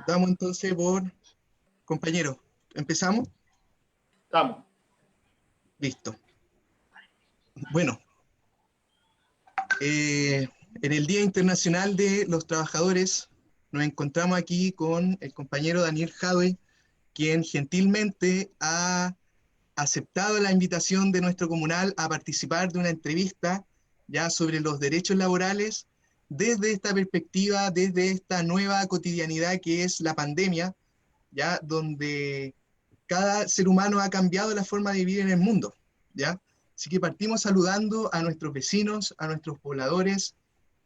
Damos entonces por compañero. ¿Empezamos? Estamos. Listo. Bueno, en el Día Internacional de los Trabajadores nos encontramos aquí con el compañero Daniel Jadwe, quien gentilmente ha aceptado la invitación de nuestro comunal a participar de una entrevista ya sobre los derechos laborales desde esta perspectiva, desde esta nueva cotidianidad que es la pandemia, ya donde cada ser humano ha cambiado la forma de vivir en el mundo, ¿ya? Así que partimos saludando a nuestros vecinos, a nuestros pobladores,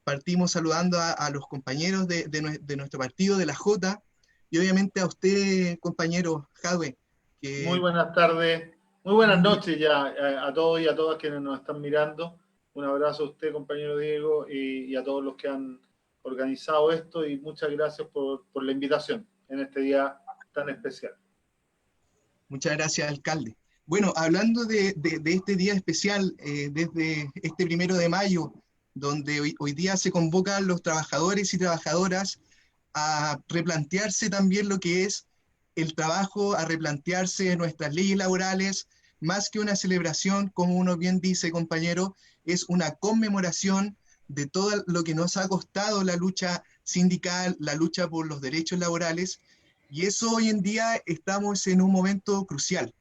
partimos saludando a los compañeros de nuestro partido, de la Jota, y obviamente a usted, compañero Jadwe, Muy que buenas tardes, muy buenas noches ya a todos y a todas quienes nos están mirando. Un abrazo a usted, compañero Diego, y a todos los que han organizado esto y muchas gracias por la invitación en este día tan especial. muchas gracias, alcalde. Bueno, hablando de este día especial, desde este 1 de mayo, donde hoy día se convocan los trabajadores y trabajadoras a replantearse también lo que es el trabajo, a replantearse nuestras leyes laborales, más que una celebración, como uno bien dice, compañero, es una conmemoración de todo lo que nos ha costado la lucha sindical, la lucha por los derechos laborales, y eso hoy en día estamos en un momento crucial.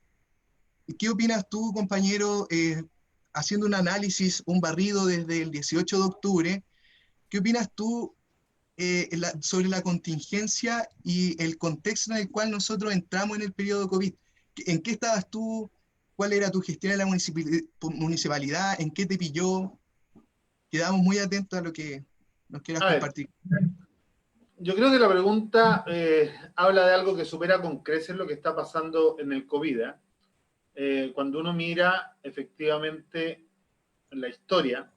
¿Qué opinas tú, compañero, haciendo un análisis, un barrido desde el 18 de octubre? ¿Qué opinas tú sobre la contingencia y el contexto en el cual nosotros entramos en el periodo COVID? ¿En qué estabas tú? ¿Cuál era tu gestión en la municipalidad? ¿En qué te pilló? Quedamos muy atentos a lo que nos quieras A ver, compartir. yo creo que la pregunta habla de algo que supera con creces lo que está pasando en el COVID. Cuando uno mira efectivamente la historia,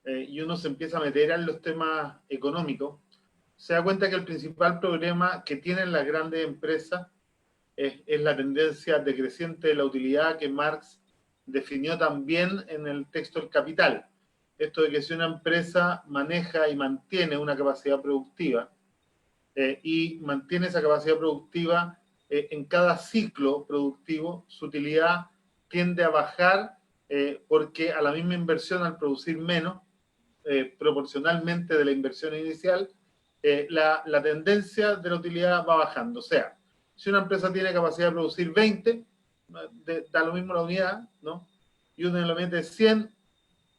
y uno se empieza a meter en los temas económicos, se da cuenta que el principal problema que tienen las grandes empresas es la tendencia decreciente de la utilidad que Marx definió también en el texto El Capital. Esto de que si una empresa maneja y mantiene una capacidad productiva y mantiene esa capacidad productiva en cada ciclo productivo, su utilidad tiende a bajar porque a la misma inversión, al producir menos, proporcionalmente de la inversión inicial, la tendencia de la utilidad va bajando. O sea, si una empresa tiene capacidad de producir 20, da lo mismo la unidad, ¿no? Y uno le mete 100,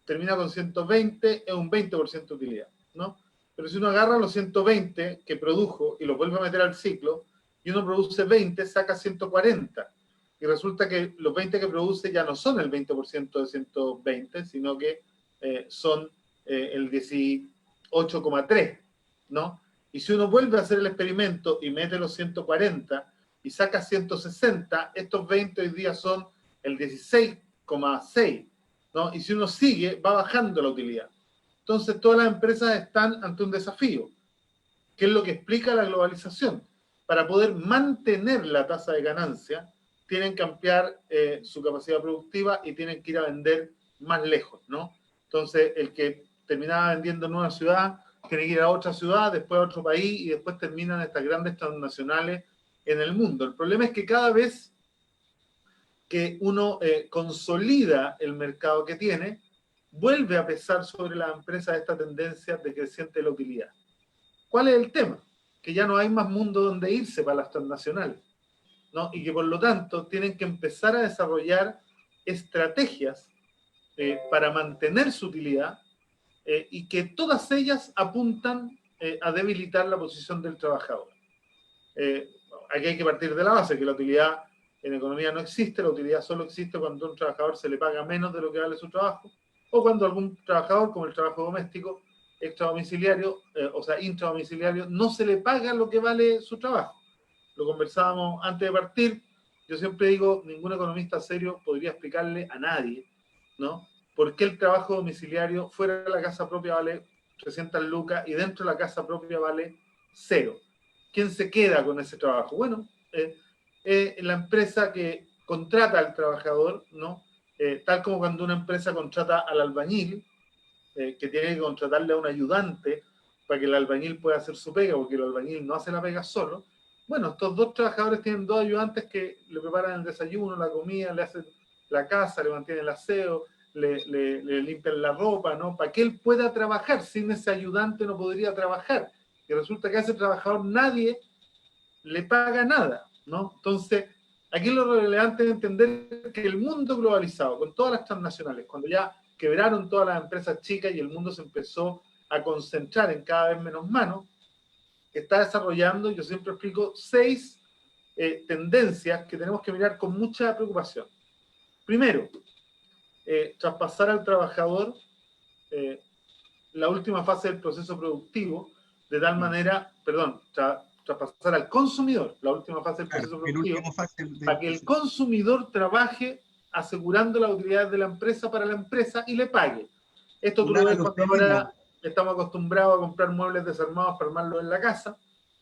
termina con 120, es un 20% de utilidad, ¿no? Pero si uno agarra los 120 que produjo y los vuelve a meter al ciclo, y uno produce 20, saca 140. Y resulta que los 20 que produce ya no son el 20% de 120, sino que son el 18,3, ¿no? Y si uno vuelve a hacer el experimento y mete los 140 y saca 160, estos 20 hoy día son el 16,6, ¿no? Y si uno sigue, va bajando la utilidad. Entonces, todas las empresas están ante un desafío, que es lo que explica la globalización. Para poder mantener la tasa de ganancia, tienen que ampliar su capacidad productiva y tienen que ir a vender más lejos, ¿no? Entonces, el que terminaba vendiendo en una ciudad, tiene que ir a otra ciudad, después a otro país y después terminan estas grandes transnacionales en el mundo. El problema es que cada vez que uno consolida el mercado que tiene, vuelve a pesar sobre la empresa esta tendencia decreciente de la utilidad. ¿Cuál es el tema? Que ya no hay más mundo donde irse para las transnacionales, ¿no? Y que por lo tanto tienen que empezar a desarrollar estrategias para mantener su utilidad y que todas ellas apuntan a debilitar la posición del trabajador. Aquí hay que partir de la base que la utilidad en economía no existe, la utilidad solo existe cuando a un trabajador se le paga menos de lo que vale su trabajo, o cuando algún trabajador, como el trabajo doméstico, extradomiciliario, o sea, intradomiciliario, no se le paga lo que vale su trabajo. Lo conversábamos antes de partir. Yo siempre digo, ningún economista serio podría explicarle a nadie, ¿no? Por qué el trabajo domiciliario fuera de la casa propia vale 300 lucas y dentro de la casa propia vale cero. ¿Quién se queda con ese trabajo? Bueno, la empresa que contrata al trabajador, ¿no? Tal como cuando una empresa contrata al albañil, que tiene que contratarle a un ayudante para que el albañil pueda hacer su pega, porque el albañil no hace la pega solo. Bueno, estos dos trabajadores tienen dos ayudantes que le preparan el desayuno, la comida, le hacen la casa, le mantienen el aseo, le limpian la ropa, ¿no? Para que él pueda trabajar. Sin ese ayudante no podría trabajar. Y resulta que a ese trabajador nadie le paga nada, ¿no? Entonces, aquí lo relevante es entender que el mundo globalizado, con todas las transnacionales, cuando ya quebraron todas las empresas chicas y el mundo se empezó a concentrar en cada vez menos manos, está desarrollando, yo siempre explico, 6 tendencias que tenemos que mirar con mucha preocupación. Primero, traspasar al trabajador la última fase del proceso productivo, de tal manera, perdón, traspasar al consumidor la última fase del proceso productivo, para que el consumidor trabaje asegurando la utilidad de la empresa para la empresa y le pague. Esto tú lo ves cuando ahora estamos acostumbrados a comprar muebles desarmados para armarlos en la casa,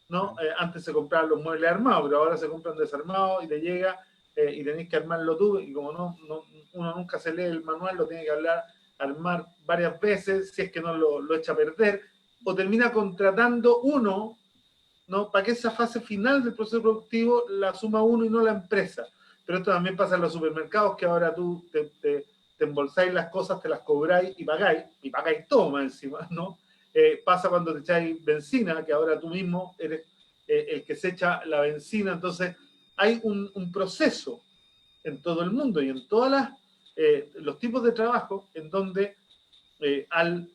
¿no? Antes se compraban los muebles armados, pero ahora se compran desarmados y te llega y tenés que armarlo tú, y como uno nunca se lee el manual, lo tiene que armar varias veces, si es que no lo echa a perder, o termina contratando uno, ¿no? Para que esa fase final del proceso productivo la asuma uno y no la empresa. Pero esto también pasa en los supermercados, que ahora tú te embolsáis las cosas, te las cobráis y pagáis todo más encima, ¿no? Pasa cuando te echáis benzina, que ahora tú mismo eres el que se echa la benzina. Entonces, hay un proceso en todo el mundo y en todos los tipos de trabajo en donde al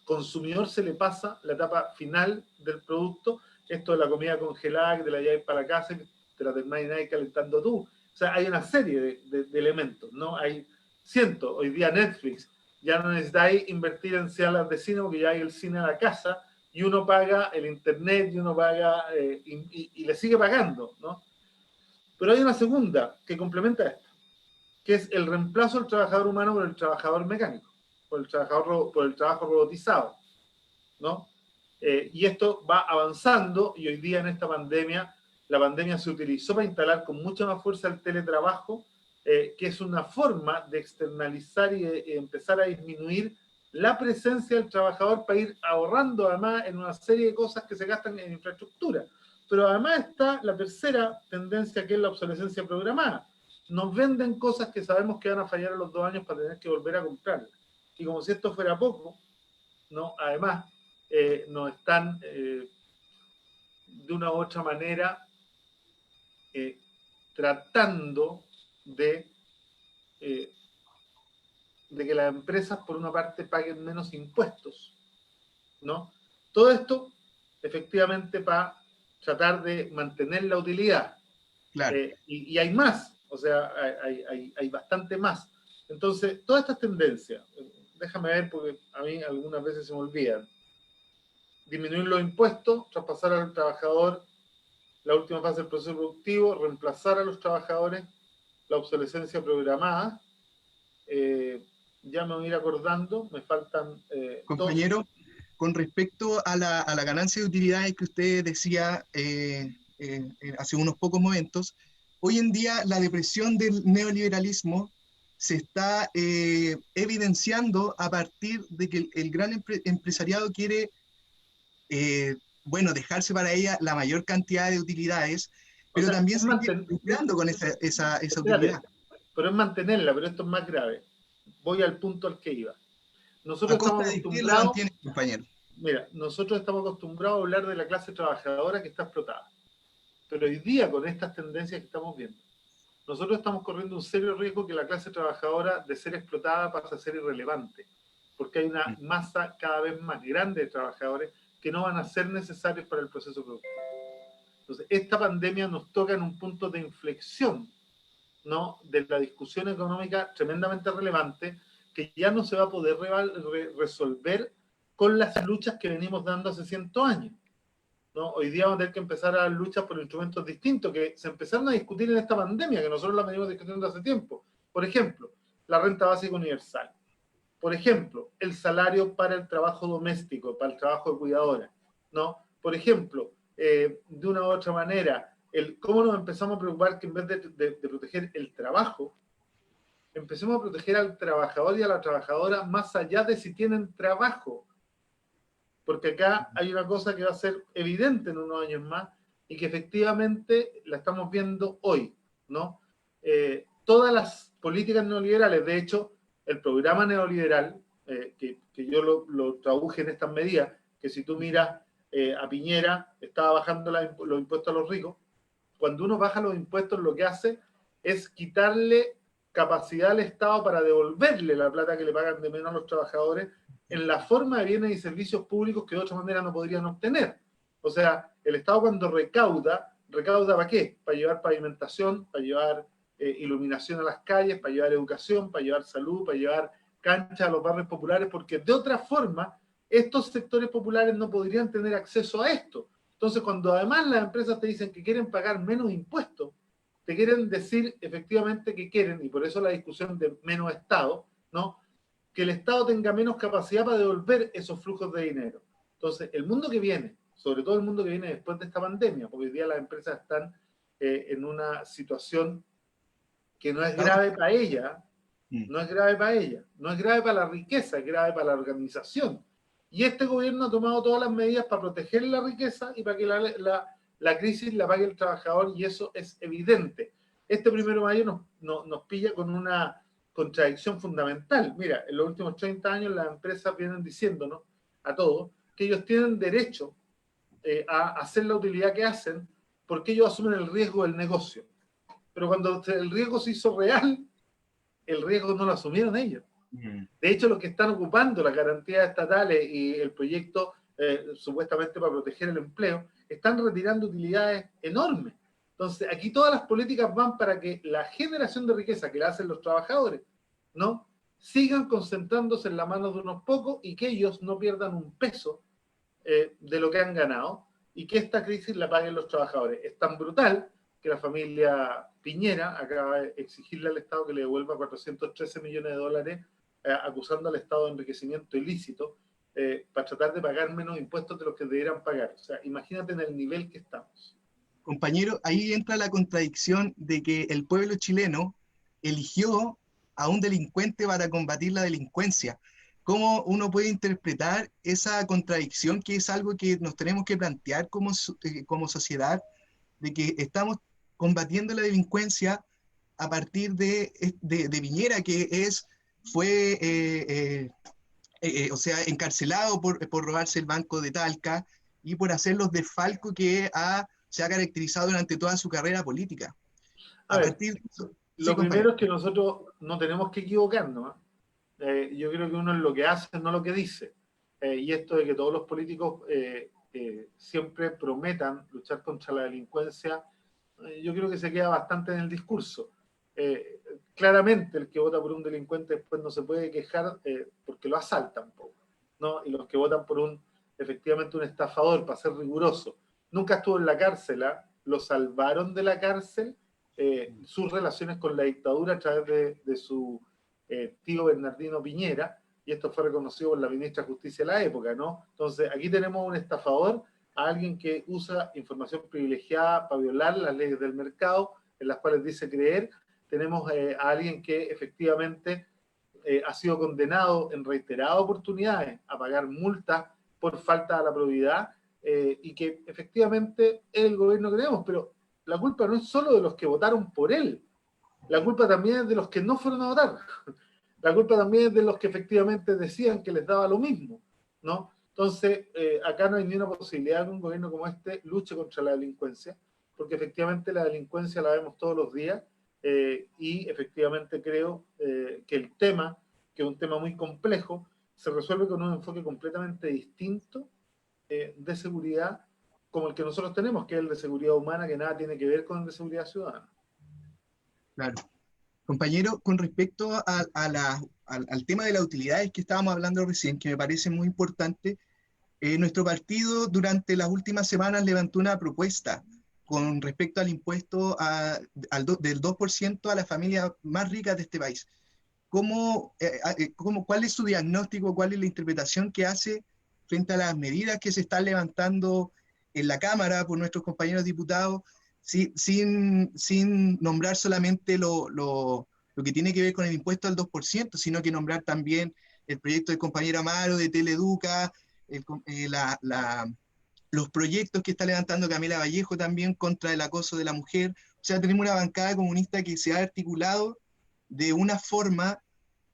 consumidor se le pasa la etapa final del producto, esto de la comida congelada, que te la llevas para la casa, que te la terminas ahí calentando tú. O sea, hay una serie de elementos, ¿no? Hay cientos. Hoy día Netflix, ya no necesitáis invertir en salas de cine porque ya hay el cine a la casa y uno paga el internet y uno paga y le sigue pagando, ¿no? Pero hay una segunda que complementa esto, que es el reemplazo del trabajador humano por el trabajador mecánico, por el trabajo robotizado, ¿no? Y esto va avanzando, y hoy día en esta pandemia, la pandemia se utilizó para instalar con mucha más fuerza el teletrabajo, que es una forma de externalizar y de empezar a disminuir la presencia del trabajador para ir ahorrando además en una serie de cosas que se gastan en infraestructura. Pero además está la tercera tendencia, que es la obsolescencia programada. Nos venden cosas que sabemos que van a fallar a los 2 años para tener que volver a comprarlas. Y como si esto fuera poco, ¿no? Además, nos están de una u otra manera tratando de que las empresas, por una parte, paguen menos impuestos, ¿no? Todo esto, efectivamente, para tratar de mantener la utilidad. Claro. Y hay más, o sea, hay bastante más. Entonces, todas estas tendencias, déjame ver porque a mí algunas veces se me olvidan. Disminuir los impuestos, traspasar al trabajador la última fase del proceso productivo, reemplazar a los trabajadores, la obsolescencia programada. Ya me voy a ir acordando, me faltan Compañero, con respecto a la ganancia de utilidades que usted decía hace unos pocos momentos, hoy en día la depresión del neoliberalismo se está evidenciando a partir de que el gran empresariado quiere, bueno, dejarse para ella la mayor cantidad de utilidades, pero también seguir lucrando con esa utilidad. Pero es mantenerla, pero esto es más grave. Voy al punto al que iba. Nosotros estamos acostumbrados, compañero. Mira, nosotros estamos acostumbrados a hablar de la clase trabajadora que está explotada. Pero hoy día, con estas tendencias que estamos viendo, nosotros estamos corriendo un serio riesgo que la clase trabajadora, de ser explotada, pasa a ser irrelevante. Porque hay una masa cada vez más grande de trabajadores que no van a ser necesarios para el proceso productivo. Entonces, esta pandemia nos toca en un punto de inflexión, ¿no?, de la discusión económica tremendamente relevante, que ya no se va a poder resolver con las luchas que venimos dando hace 100 años, ¿no? Hoy día vamos a tener que empezar a dar luchas por instrumentos distintos que se empezaron a discutir en esta pandemia, que nosotros la venimos discutiendo hace tiempo. Por ejemplo, la renta básica universal. Por ejemplo, el salario para el trabajo doméstico, para el trabajo de cuidadora, ¿no? Por ejemplo, de una u otra manera, cómo nos empezamos a preocupar que en vez de proteger el trabajo, empecemos a proteger al trabajador y a la trabajadora más allá de si tienen trabajo. porque acá hay una cosa que va a ser evidente en unos años más y que efectivamente la estamos viendo hoy, ¿no? Todas las políticas neoliberales, de hecho, el programa neoliberal, que yo lo traduje en estas medidas, que si tú miras a Piñera, estaba bajando los impuestos a los ricos. Cuando uno baja los impuestos, lo que hace es quitarle capacidad al Estado para devolverle la plata que le pagan de menos a los trabajadores en la forma de bienes y servicios públicos que de otra manera no podrían obtener. O sea, el Estado cuando recauda ¿para qué? Para llevar pavimentación, para llevar iluminación a las calles, para llevar educación, para llevar salud, para llevar canchas a los barrios populares, porque de otra forma estos sectores populares no podrían tener acceso a esto. Entonces, cuando además las empresas te dicen que quieren pagar menos impuestos, te quieren decir efectivamente que quieren, y por eso la discusión de menos Estado, ¿no? Que el Estado tenga menos capacidad para devolver esos flujos de dinero. Entonces, el mundo que viene, sobre todo el mundo que viene después de esta pandemia, porque hoy día las empresas están en una situación que no es grave para ella, no es grave para ella, no es grave para la riqueza, es grave para la organización. Y este gobierno ha tomado todas las medidas para proteger la riqueza y para que la crisis la pague el trabajador, y eso es evidente. Este 1 de mayo nos pilla con una contradicción fundamental. Mira, en los últimos 30 años las empresas vienen diciéndonos a todos que ellos tienen derecho a hacer la utilidad que hacen porque ellos asumen el riesgo del negocio. Pero cuando el riesgo se hizo real, el riesgo no lo asumieron ellos. De hecho, los que están ocupando las garantías estatales y el proyecto supuestamente para proteger el empleo, están retirando utilidades enormes. Entonces, aquí todas las políticas van para que la generación de riqueza que la hacen los trabajadores, ¿no?, sigan concentrándose en la mano de unos pocos y que ellos no pierdan un peso de lo que han ganado y que esta crisis la paguen los trabajadores. Es tan brutal que la familia Piñera acaba de exigirle al Estado que le devuelva 413 millones de dólares acusando al Estado de enriquecimiento ilícito para tratar de pagar menos impuestos de los que debieran pagar. O sea, imagínate en el nivel que estamos. Compañero, ahí entra la contradicción de que el pueblo chileno eligió a un delincuente para combatir la delincuencia. ¿Cómo uno puede interpretar esa contradicción, que es algo que nos tenemos que plantear como sociedad, de que estamos combatiendo la delincuencia a partir de Piñera, que fue o sea, encarcelado por robarse el banco de Talca y por hacer los desfalcos que se ha caracterizado durante toda su carrera política? A ver, partir de eso, lo primero es que nosotros no tenemos que equivocarnos. Yo creo que uno es lo que hace, no lo que dice. Y esto de que todos los políticos siempre prometan luchar contra la delincuencia, yo creo que se queda bastante en el discurso. Claramente el que vota por un delincuente después no se puede quejar porque lo asaltan, ¿no? Y los que votan por efectivamente un estafador, para ser riguroso, nunca estuvo en la cárcel, ¿eh? Lo salvaron de la cárcel sus relaciones con la dictadura a través de su tío Bernardino Piñera, y esto fue reconocido por la ministra de Justicia de la época, ¿no? Entonces, aquí tenemos un estafador, a alguien que usa información privilegiada para violar las leyes del mercado, en las cuales dice creer. Tenemos a alguien que efectivamente ha sido condenado en reiteradas oportunidades a pagar multas por falta de la probidad y que efectivamente es el gobierno que tenemos, pero la culpa no es solo de los que votaron por él, la culpa también es de los que no fueron a votar, la culpa también es de los que efectivamente decían que les daba lo mismo, ¿no? Entonces, acá no hay ni una posibilidad de que un gobierno como este luche contra la delincuencia, porque efectivamente la delincuencia la vemos todos los días, y efectivamente creo que el tema, que es un tema muy complejo, se resuelve con un enfoque completamente distinto de seguridad, como el que nosotros tenemos, que es el de seguridad humana, que nada tiene que ver con el de seguridad ciudadana. Claro. Compañero, con respecto al tema de las utilidades que estábamos hablando recién, que me parece muy importante, nuestro partido durante las últimas semanas levantó una propuesta con respecto al impuesto del 2% a las familias más ricas de este país. ¿Cuál es su diagnóstico, cuál es la interpretación que hace frente a las medidas que se están levantando en la Cámara por nuestros compañeros diputados, sin nombrar solamente lo que tiene que ver con el impuesto al 2%, sino que nombrar también el proyecto del compañero Amaro de Teleeduca, los proyectos que está levantando Camila Vallejo también contra el acoso de la mujer. O sea, tenemos una bancada comunista que se ha articulado de una forma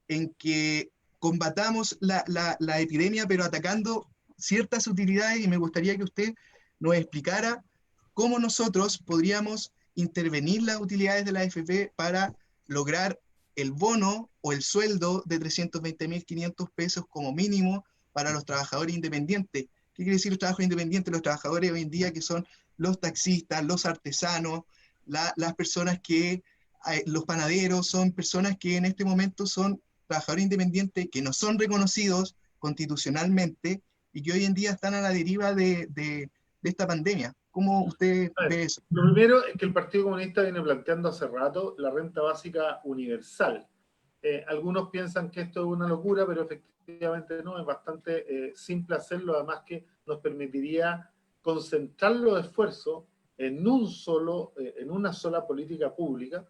en que combatamos la epidemia, pero atacando ciertas utilidades, y me gustaría que usted nos explicara cómo nosotros podríamos intervenir las utilidades de la AFP para lograr el bono o el sueldo de 320.500 pesos como mínimo para los trabajadores independientes. ¿Qué quiere decir los trabajadores independientes? Los trabajadores hoy en día que son los taxistas, los artesanos, las personas que, los panaderos, son personas que en este momento son trabajadores independientes que no son reconocidos constitucionalmente y que hoy en día están a la deriva de esta pandemia. ¿Cómo usted ve eso? Lo primero es que el Partido Comunista viene planteando hace rato la renta básica universal. Algunos piensan que esto es una locura, pero efectivamente no, es bastante simple hacerlo, además que nos permitiría concentrar los esfuerzos en una sola política pública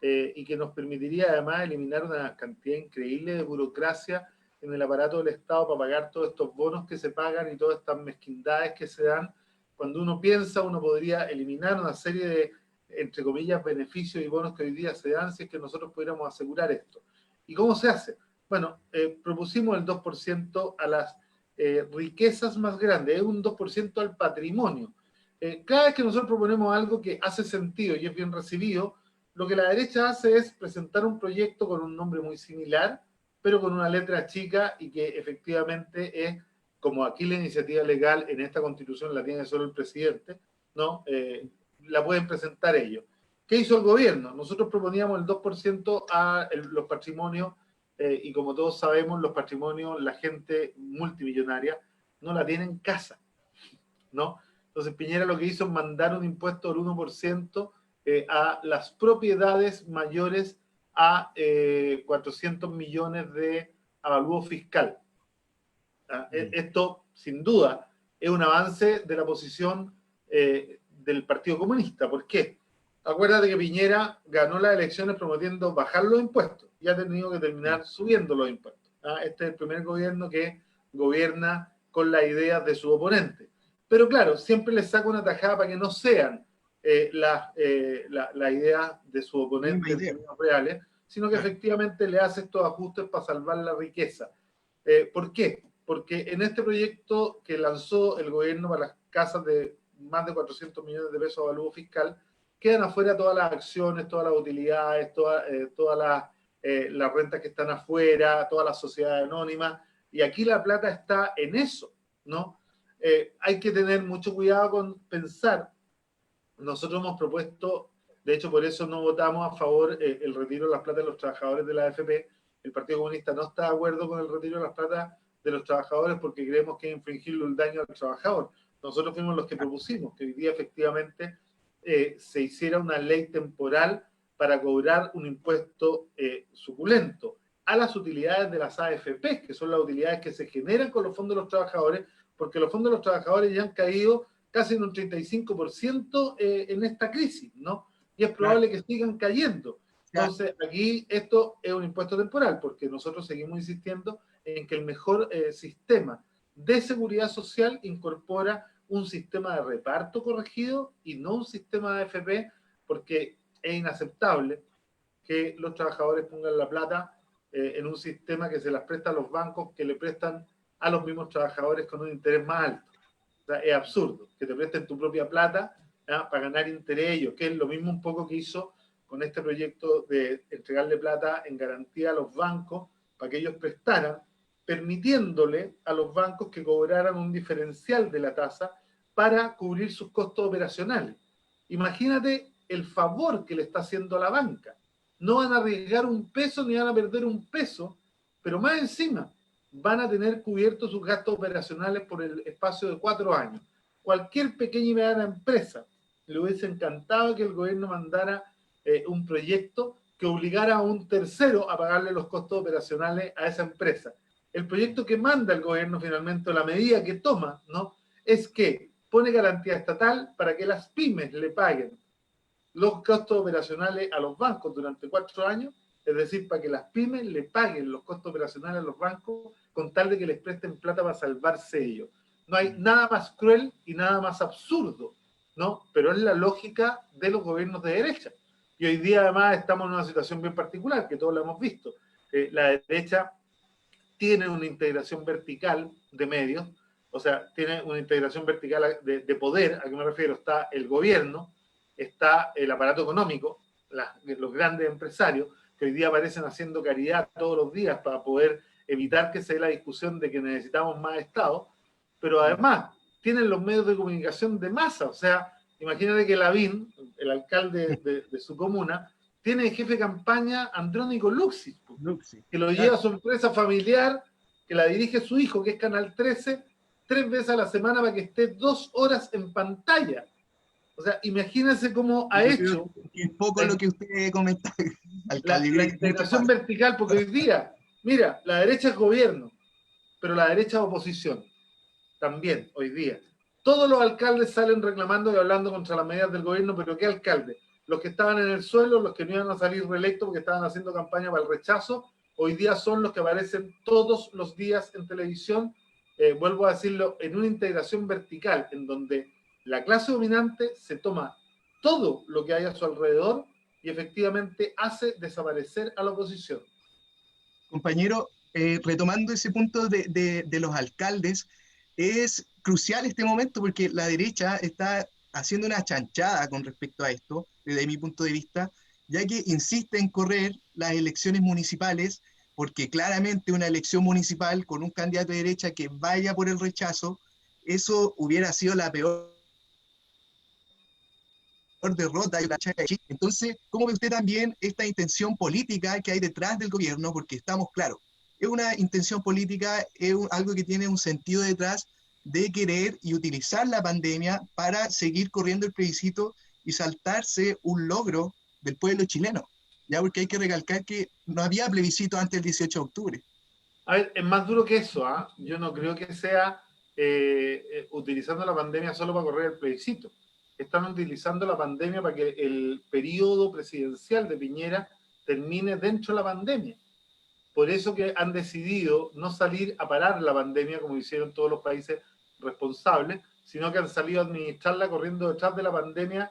y que nos permitiría además eliminar una cantidad increíble de burocracia en el aparato del Estado para pagar todos estos bonos que se pagan y todas estas mezquindades que se dan. Cuando uno piensa, uno podría eliminar una serie de, entre comillas, beneficios y bonos que hoy día se dan si es que nosotros pudiéramos asegurar esto. ¿Y cómo se hace? Bueno, propusimos el 2% a las riquezas más grandes, es un 2% al patrimonio. Cada vez que nosotros proponemos algo que hace sentido y es bien recibido, lo que la derecha hace es presentar un proyecto con un nombre muy similar, pero con una letra chica y que efectivamente es, como aquí la iniciativa legal en esta constitución la tiene solo el presidente, ¿no? La pueden presentar ellos. ¿Qué hizo el gobierno? Nosotros proponíamos el 2% a los patrimonios y como todos sabemos, los patrimonios, la gente multimillonaria no la tiene en casa, ¿no? Entonces Piñera lo que hizo es mandar un impuesto del 1% a las propiedades mayores a 400 millones de avalúo fiscal. Esto, sin duda, es un avance de la posición del Partido Comunista. ¿Por qué? Acuérdate que Piñera ganó las elecciones prometiendo bajar los impuestos y ha tenido que terminar subiendo los impuestos. Este es el primer gobierno que gobierna con las ideas de su oponente. Pero claro, siempre le saca una tajada para que no sean las ideas de su oponente en términos reales, sino que efectivamente le hace estos ajustes para salvar la riqueza. ¿Por qué? Porque en este proyecto que lanzó el gobierno para las casas de más de 400 millones de pesos de avalúo fiscal, quedan afuera todas las acciones, todas las utilidades, todas las rentas que están afuera, todas las sociedades anónimas, y aquí la plata está en eso, ¿no? Hay que tener mucho cuidado con pensar. Nosotros hemos propuesto, de hecho por eso no votamos a favor el retiro de las plata de los trabajadores de la AFP. El Partido Comunista no está de acuerdo con el retiro de las plata de los trabajadores porque creemos que es infringirle el daño al trabajador. Nosotros fuimos los que propusimos que hoy día efectivamente se hiciera una ley temporal para cobrar un impuesto suculento a las utilidades de las AFP, que son las utilidades que se generan con los fondos de los trabajadores, porque los fondos de los trabajadores ya han caído casi en un 35% en esta crisis, ¿no? Y es probable que sigan cayendo. Entonces, aquí esto es un impuesto temporal, porque nosotros seguimos insistiendo en que el mejor sistema de seguridad social incorpora un sistema de reparto corregido y no un sistema de AFP, porque es inaceptable que los trabajadores pongan la plata en un sistema que se las presta a los bancos, que le prestan a los mismos trabajadores con un interés más alto. O sea, es absurdo que te presten tu propia plata para ganar interés ellos, que es lo mismo un poco que hizo con este proyecto de entregarle plata en garantía a los bancos para que ellos prestaran, permitiéndole a los bancos que cobraran un diferencial de la tasa para cubrir sus costos operacionales. Imagínate el favor que le está haciendo a la banca. No van a arriesgar un peso ni van a perder un peso, pero más encima van a tener cubiertos sus gastos operacionales por el espacio de 4 años. Cualquier pequeña y mediana empresa le hubiese encantado que el gobierno mandara un proyecto que obligara a un tercero a pagarle los costos operacionales a esa empresa. El proyecto que manda el gobierno finalmente, o la medida que toma, ¿no?, es que pone garantía estatal para que las pymes le paguen los costos operacionales a los bancos durante 4 años, es decir, para que las pymes le paguen los costos operacionales a los bancos con tal de que les presten plata para salvarse ellos. No hay nada más cruel y nada más absurdo, ¿no? Pero es la lógica de los gobiernos de derecha. Y hoy día además estamos en una situación bien particular, que todos lo hemos visto. La derecha tiene una integración vertical de medios, o sea, tiene una integración vertical de poder, ¿a qué me refiero? Está el gobierno, está el aparato económico, los grandes empresarios, que hoy día aparecen haciendo caridad todos los días para poder evitar que se dé la discusión de que necesitamos más Estado, pero además tienen los medios de comunicación de masa, o sea, imagínate que Lavín, el alcalde de su comuna, tiene de jefe de campaña Andrónico Luxis, que lo lleva a su empresa familiar, que la dirige su hijo, que es Canal 13, 3 veces a la semana para que esté 2 horas en pantalla. O sea, imagínense cómo ha hecho... Es poco lo que usted comentaba, alcalde. La integración vertical, porque hoy día, mira, la derecha es gobierno, pero la derecha es oposición. También, hoy día. Todos los alcaldes salen reclamando y hablando contra las medidas del gobierno, pero ¿qué alcalde? Los que estaban en el suelo, los que no iban a salir reelectos porque estaban haciendo campaña para el rechazo, hoy día son los que aparecen todos los días en televisión, vuelvo a decirlo, en una integración vertical, en donde la clase dominante se toma todo lo que hay a su alrededor y efectivamente hace desaparecer a la oposición. Compañero, retomando ese punto de los alcaldes, es crucial este momento porque la derecha está haciendo una chanchada con respecto a esto, desde mi punto de vista, ya que insiste en correr las elecciones municipales, porque claramente una elección municipal con un candidato de derecha que vaya por el rechazo, eso hubiera sido la peor derrota. Entonces, ¿cómo ve usted también esta intención política que hay detrás del gobierno? Porque estamos claros, es una intención política, es algo que tiene un sentido detrás de querer y utilizar la pandemia para seguir corriendo el plebiscito y saltarse un logro del pueblo chileno. Ya, porque hay que recalcar que no había plebiscito antes del 18 de octubre. A ver, es más duro que eso, ¿ah? Yo no creo que sea utilizando la pandemia solo para correr el plebiscito. Están utilizando la pandemia para que el periodo presidencial de Piñera termine dentro de la pandemia. Por eso que han decidido no salir a parar la pandemia como hicieron todos los países responsables, sino que han salido a administrarla corriendo detrás de la pandemia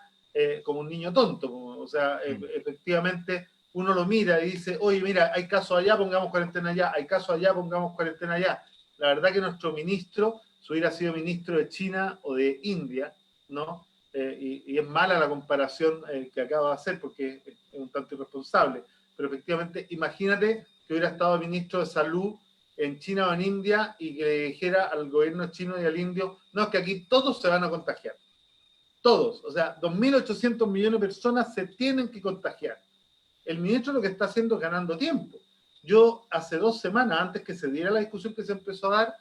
como un niño tonto. O sea, efectivamente uno lo mira y dice, oye, mira, hay casos allá, pongamos cuarentena allá, hay casos allá, pongamos cuarentena allá. La verdad que nuestro ministro, si hubiera sido ministro de China o de India, ¿no? Y es mala la comparación que acaba de hacer porque es un tanto irresponsable. Pero efectivamente, imagínate que hubiera estado el ministro de Salud en China o en India y que le dijera al gobierno chino y al indio, no, es que aquí todos se van a contagiar. Todos. O sea, 2.800 millones de personas se tienen que contagiar. El ministro lo que está haciendo es ganando tiempo. Yo hace 2 semanas, antes que se diera la discusión que se empezó a dar,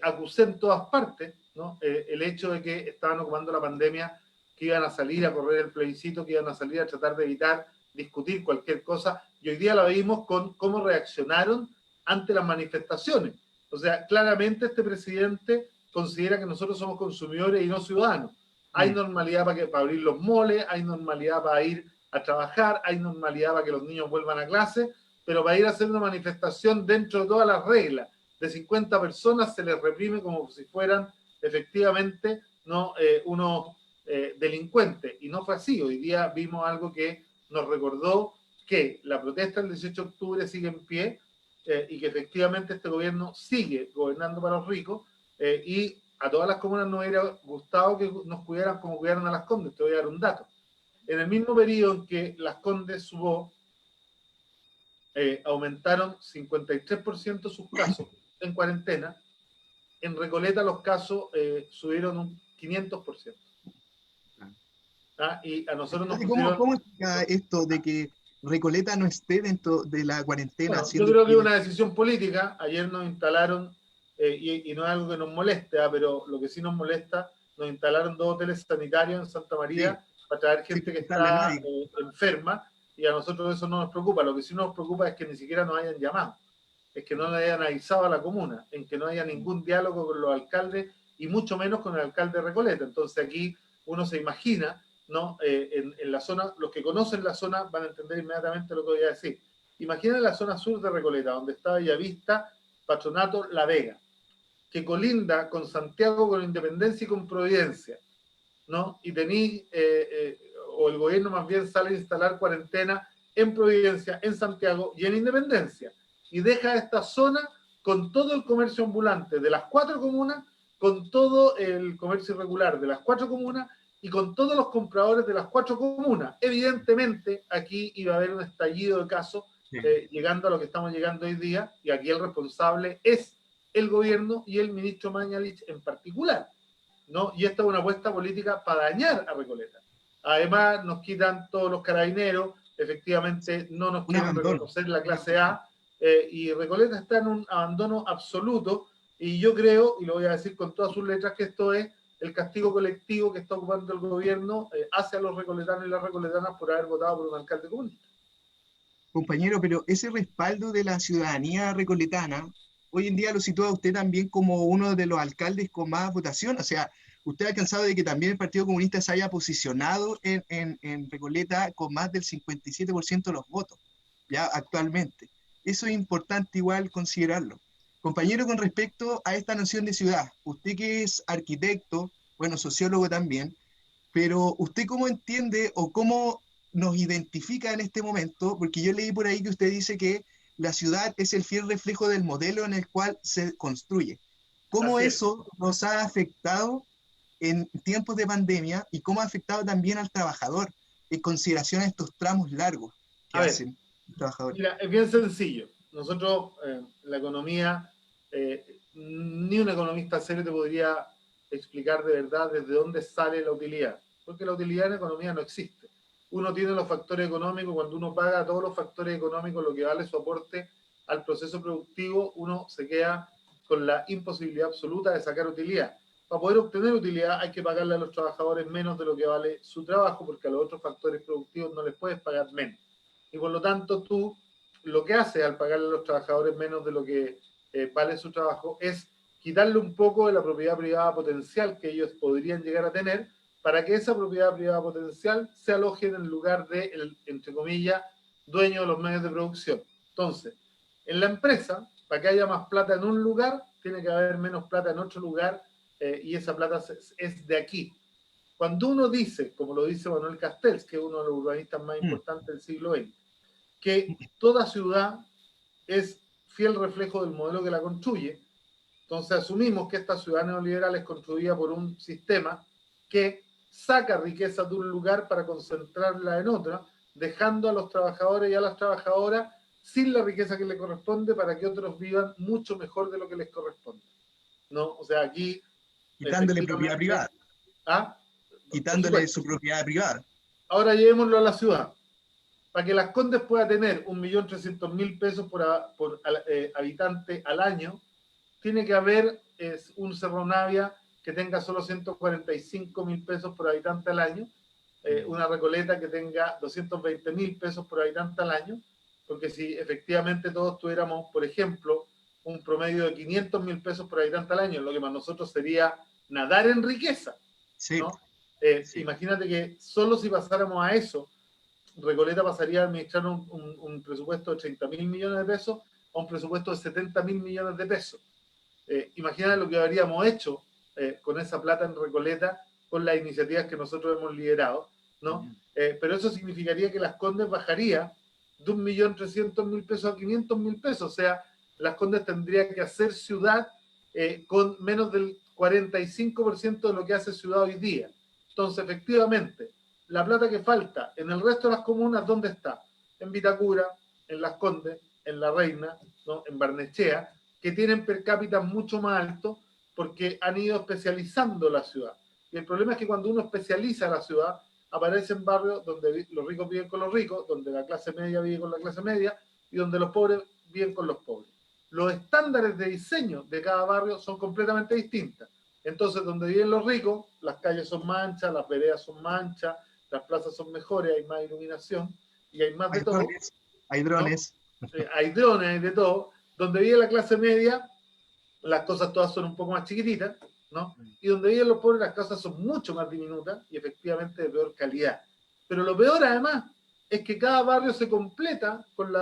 acusé en todas partes, ¿no? El hecho de que estaban ocupando la pandemia, que iban a salir a correr el plebiscito, que iban a salir a tratar de evitar discutir cualquier cosa, y hoy día la vimos con cómo reaccionaron ante las manifestaciones. O sea, claramente este presidente considera que nosotros somos consumidores y no ciudadanos. Hay normalidad para abrir los moles, hay normalidad para ir a trabajar, hay normalidad para que los niños vuelvan a clase, pero para ir a hacer una manifestación dentro de todas las reglas de 50 personas se les reprime como si fueran efectivamente, ¿no? Unos delincuentes. Y no fue así. Hoy día vimos algo que nos recordó que la protesta del 18 de octubre sigue en pie y que efectivamente este gobierno sigue gobernando para los ricos y a todas las comunas nos hubiera gustado que nos cuidaran como cuidaron a Las Condes. Te voy a dar un dato. En el mismo periodo en que Las Condes subió, aumentaron 53% sus casos en cuarentena. En Recoleta los casos subieron un 500%. ¿Ah? Y a nosotros nos pusieron... ¿Cómo explica esto de que Recoleta no esté dentro de la cuarentena? Bueno, yo creo que es una decisión política. Ayer nos instalaron, y no es algo que nos moleste, pero lo que sí nos molesta, nos instalaron 2 hoteles sanitarios en Santa María para traer gente que está enferma, y a nosotros eso no nos preocupa. Lo que sí nos preocupa es que ni siquiera nos hayan llamado, es que no le hayan avisado a la comuna, en que no haya ningún diálogo con los alcaldes, y mucho menos con el alcalde de Recoleta. Entonces aquí uno se imagina, ¿no? En la zona, los que conocen la zona van a entender inmediatamente lo que voy a decir. Imagina la zona sur de Recoleta, donde está Bellavista, Patronato La Vega, que colinda con Santiago, con Independencia y con Providencia, ¿no? Y tenéis, o el gobierno más bien sale a instalar cuarentena en Providencia, en Santiago y en Independencia, y deja esta zona con todo el comercio ambulante de las 4 comunas, con todo el comercio irregular de las 4 comunas y con todos los compradores de las 4 comunas. Evidentemente, aquí iba a haber un estallido de casos, llegando a lo que estamos llegando hoy día, y aquí el responsable es el gobierno y el ministro Mañalich en particular, ¿no? Y esta es una apuesta política para dañar a Recoleta. Además, nos quitan todos los carabineros, efectivamente no nos quieren reconocer la clase A, y Recoleta está en un abandono absoluto, y yo creo, y lo voy a decir con todas sus letras, que esto es el castigo colectivo que está ocupando el gobierno hacia los recoletanos y las recoletanas por haber votado por un alcalde comunista. Compañero, pero ese respaldo de la ciudadanía recoletana, hoy en día lo sitúa usted también como uno de los alcaldes con más votación. O sea, usted ha alcanzado de que también el Partido Comunista se haya posicionado en Recoleta con más del 57% de los votos, ya actualmente. Eso es importante igual considerarlo. Compañero, con respecto a esta noción de ciudad, usted que es arquitecto, bueno, sociólogo también, pero ¿usted cómo entiende o cómo nos identifica en este momento? Porque yo leí por ahí que usted dice que la ciudad es el fiel reflejo del modelo en el cual se construye. ¿Cómo Así es. eso nos ha afectado en tiempos de pandemia y cómo ha afectado también al trabajador en consideración a estos tramos largos que A ver, hacen los trabajadores? mira, es bien sencillo. Nosotros, la economía, ni un economista serio te podría explicar de verdad desde dónde sale la utilidad, porque la utilidad en economía no existe. Uno tiene los factores económicos, cuando uno paga todos los factores económicos, lo que vale su aporte al proceso productivo, uno se queda con la imposibilidad absoluta de sacar utilidad. Para poder obtener utilidad hay que pagarle a los trabajadores menos de lo que vale su trabajo, porque a los otros factores productivos no les puedes pagar menos. Y por lo tanto tú lo que haces al pagarle a los trabajadores menos de lo que vale su trabajo es quitarle un poco de la propiedad privada potencial que ellos podrían llegar a tener para que esa propiedad privada potencial se aloje en el lugar de, entre comillas, dueño de los medios de producción. Entonces, en la empresa, para que haya más plata en un lugar, tiene que haber menos plata en otro lugar, y esa plata es de aquí. Cuando uno dice, como lo dice Manuel Castells, que es uno de los urbanistas más importantes del siglo XX, que toda ciudad es fiel reflejo del modelo que la construye, entonces asumimos que esta ciudad neoliberal es construida por un sistema que saca riqueza de un lugar para concentrarla en otra, dejando a los trabajadores y a las trabajadoras sin la riqueza que les corresponde para que otros vivan mucho mejor de lo que les corresponde, ¿no? O sea, aquí Quitándole propiedad efectivamente... privada. ¿Ah? Quitándole su propiedad privada. Ahora llevémoslo a la ciudad. Para que Las Condes pueda tener 1.300.000 pesos por habitante al año, tiene que haber un Cerro Navia que tenga solo 145.000 pesos por habitante al año, una Recoleta que tenga 220.000 pesos por habitante al año, porque si efectivamente todos tuviéramos, por ejemplo, un promedio de 500.000 pesos por habitante al año, lo que para nosotros sería nadar en riqueza, Sí, ¿no? sí. Imagínate que solo si pasáramos a eso, Recoleta pasaría a administrar un presupuesto de 30.000 millones de pesos a un presupuesto de 70.000 millones de pesos. Imagínate lo que habríamos hecho con esa plata en Recoleta, con las iniciativas que nosotros hemos liderado, ¿no? Pero eso significaría que Las Condes bajaría de 1.300.000 pesos a 500.000 pesos, o sea, Las Condes tendría que hacer ciudad con menos del 45% de lo que hace ciudad hoy día. Entonces, efectivamente, la plata que falta en el resto de las comunas, ¿dónde está? En Vitacura, en Las Condes, en La Reina, ¿no? En Barnechea, que tienen per cápita mucho más alto porque han ido especializando la ciudad. Y el problema es que cuando uno especializa la ciudad, aparecen barrios donde los ricos viven con los ricos, donde la clase media vive con la clase media y donde los pobres viven con los pobres. Los estándares de diseño de cada barrio son completamente distintos. Entonces, donde viven los ricos, las calles son más anchas, las veredas son más anchas, las plazas son mejores, hay más iluminación y hay más de Hay todo, drones, hay ¿no? drones. Hay drones, hay de todo. Donde vive la clase media, las cosas todas son un poco más chiquititas, ¿no? Y donde viven los pobres, las casas son mucho más diminutas y efectivamente de peor calidad. Pero lo peor, además, es que cada barrio se completa con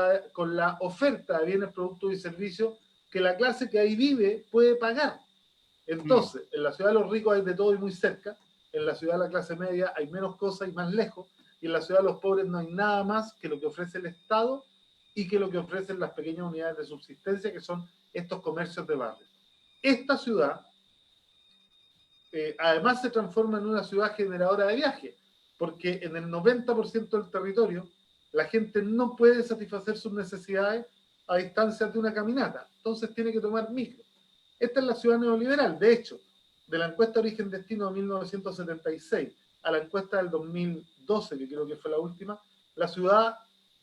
la oferta de bienes, productos y servicios que la clase que ahí vive puede pagar. Entonces, en la ciudad de los ricos hay de todo y muy cerca, en la ciudad de la clase media hay menos cosas y más lejos, y en la ciudad de los pobres no hay nada más que lo que ofrece el Estado y que lo que ofrecen las pequeñas unidades de subsistencia, que son estos comercios de barrio. Esta ciudad, además, se transforma en una ciudad generadora de viajes, porque en el 90% del territorio la gente no puede satisfacer sus necesidades a distancia de una caminata, entonces tiene que tomar micro. Esta es la ciudad neoliberal. De hecho, de la encuesta Origen-Destino de 1976 a la encuesta del 2012, que creo que fue la última, la ciudad